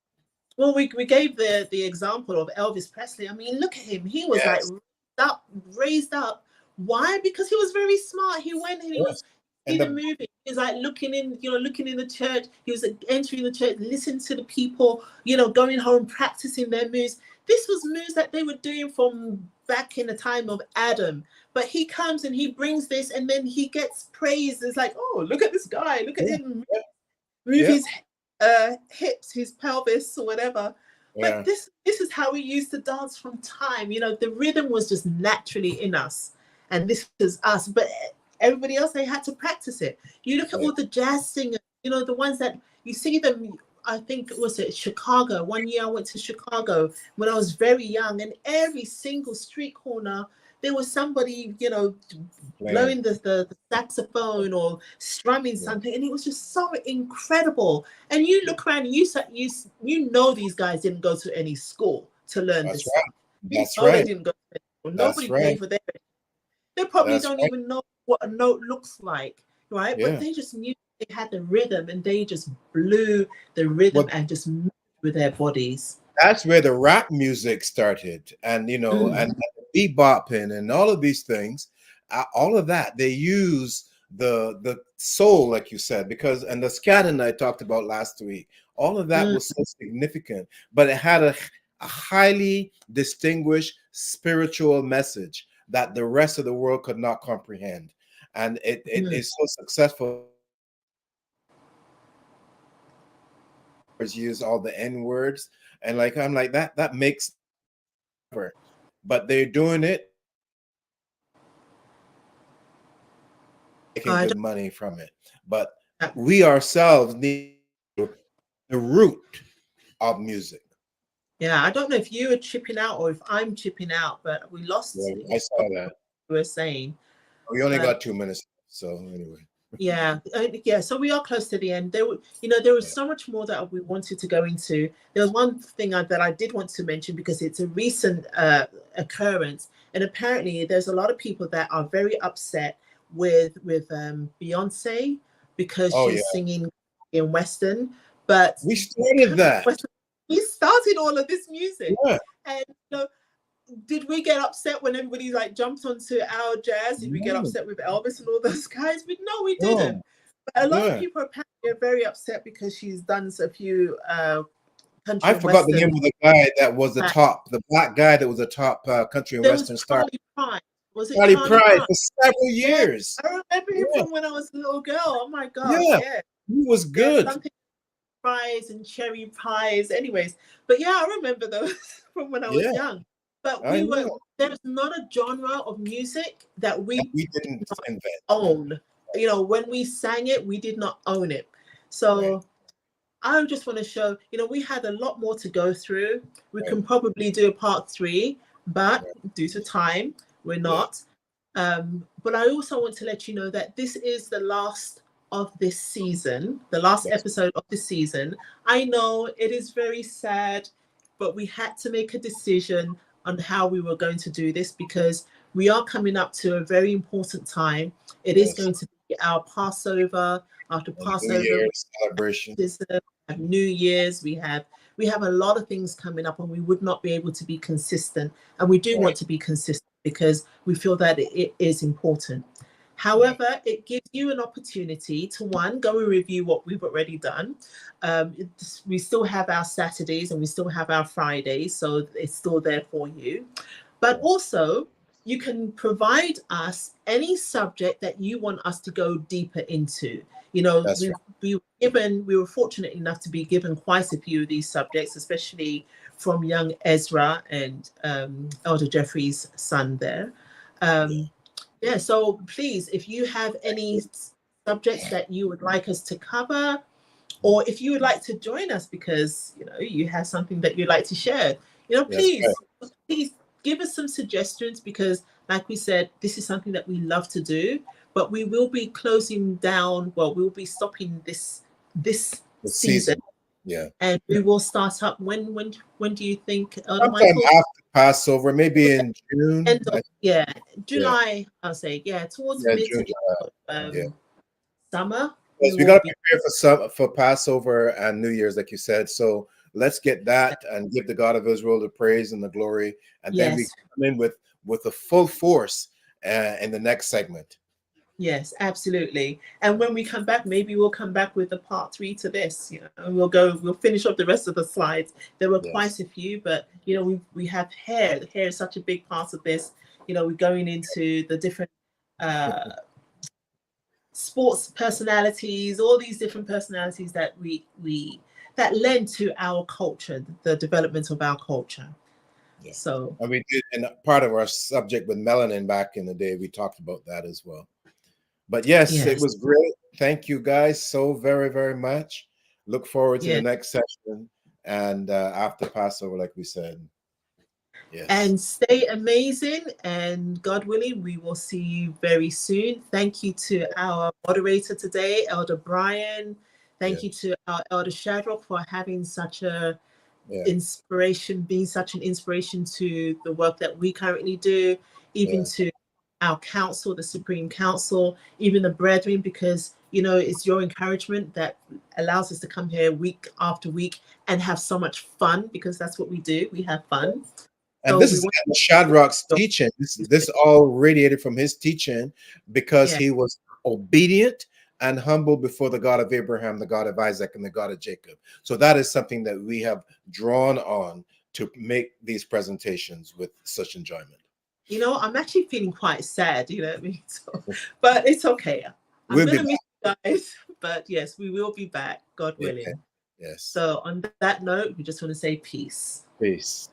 Well, we gave the example of Elvis Presley. I mean, look at him. He was like Yes. raised up. Why? Because he was very smart. He went and he was Yes. see And the the movie. He was like looking in the church. He was entering the church, listening to the people, going home, practicing their moves. This was moves that they were doing from back in the time of Adam. But he comes and he brings this, and then he gets praised. It's like, oh, look at this guy. Look at yeah, him yeah, move yeah, his hips, his pelvis, or whatever. But yeah. this is how we used to dance from time. The rhythm was just naturally in us, and this is us. But everybody else, they had to practice it. You look at Yeah. all the jazz singers, the ones that you see them. I think was it Chicago. One year I went to Chicago when I was very young, and every single street corner there was somebody, Playing. blowing the saxophone or strumming Yeah. something, and it was just so incredible. And you look around, and you know these guys didn't go to any school to learn That's this stuff. right. You That's know they right. didn't go to any school. That's Nobody paid right. for their. They probably That's don't right. even know what a note looks like, right? But Yeah. they just knew they had the rhythm, and they just blew the rhythm Well, and just moved with their bodies. that's where the rap music started, and Mm, and bebopping and all of these things, all of that they use the soul, like you said, because and the scat I talked about last week. All of that mm. was so significant, but it had a highly distinguished spiritual message that the rest of the world could not comprehend, and it Mm. is so successful. Use all the N words, and like I'm like that makes, but they're doing it, making I good don't. money from it. But we ourselves need the root of music. Yeah, I don't know if you are chipping out or if I'm chipping out, but we Yeah, lost I saw that. we were saying. We only But got 2 minutes, so anyway. yeah, yeah. So we are close to the end. There was Yeah. so much more that we wanted to go into. There was one thing that I did want to mention because it's a recent occurrence, and apparently there's a lot of people that are very upset with Beyonce because Oh yeah, she's singing in Western, but we started that. Western, we started all of this music, Yeah. and did we get upset when everybody like jumped onto our jazz? Did we get No, upset with Elvis and all those guys? No, we didn't. no. But a lot of Yeah. people apparently are very upset because she's done a few country I and forgot the name western. of the guy that was the top, the black guy that was the top country and There was western star. Charlie Pride. Was it Charlie Charlie Pride Pride? for several Yeah, years. I remember him Yeah, from when I was a little girl. Oh my gosh, yeah, yeah, he was yeah, good. something fries and cherry pies. Anyways, but yeah, I remember those from when I was Yeah, young. But I know. there's not a genre of music that That we we didn't invent. own. When we sang it, we did not own it. Right, So I just want to show, we had a lot more to go through. We right, can probably do a part 3, but right. due to time, we're Yeah, not. But I also want to let you know that this is the last of this season, the last that's episode of the season. I know it is very sad, but we had to make a decision on how we were going to do this because we are coming up to a very important time. It is yes. going to be our Passover. After And New Passover, Year's celebration. we have New Year's. We have a lot of things coming up, and we would not be able to be consistent. And we do Right. want to be consistent because we feel that it is important. However, it gives you an opportunity to, one, go and review what we've already done. We still have our Saturdays and we still have our Fridays, so it's still there for you. But also, you can provide us any subject that you want us to go deeper into. You know, we were fortunate enough to be given quite a few of these subjects, especially from young Ezra and Elder Jeffrey's son there. Yeah, so please, if you have any subjects that you would like us to cover, or if you would like to join us because, you know, you have something that you'd like to share, you know, please give us some suggestions, because like we said, this is something that we love to do, but we will be closing down. Well, we'll be stopping this season. Yeah. And we will start up when do you think, Sometime Michael? after Passover, maybe in June. July, I'll say, towards mid June, to summer. Yes, we got to prepare for Passover and New Year's, like you said. So let's get that and give the God of Israel the praise and the glory, and then we come in with a full force in the next segment. Yes, absolutely. And when we come back, maybe we'll come back with a part 3 to this, you know, and we'll finish up the rest of the slides. There were quite a few, but, you know, we have hair. The hair is such a big part of this. You know, we're going into the different sports personalities, all these different personalities that that lend to our culture, the development of our culture. Yeah. So, and we did, and part of our subject with melanin back in the day, we talked about that as well. But yes, it was great. Thank you guys so very, very much. Look forward to the next session and after Passover, like we said. Yes. And stay amazing, and God willing, we will see you very soon. Thank you to our moderator today, Elder Brian. Thank you to our Elder Shadrach for having such a inspiration, being such an inspiration to the work that we currently do, even to our council, the Supreme Council, even the brethren, because, you know, it's your encouragement that allows us to come here week after week and have so much fun, because that's what we do. We have fun. And so this is Shadrach's teaching. This all radiated from his teaching, because he was obedient and humble before the God of Abraham, the God of Isaac, and the God of Jacob. So that is something that we have drawn on to make these presentations with such enjoyment. You know, I'm actually feeling quite sad, you know what I mean? So, but it's okay. I'm going to miss you guys, but yes, we will be back, God willing. Okay. Yes. So on that note, we just want to say peace. Peace.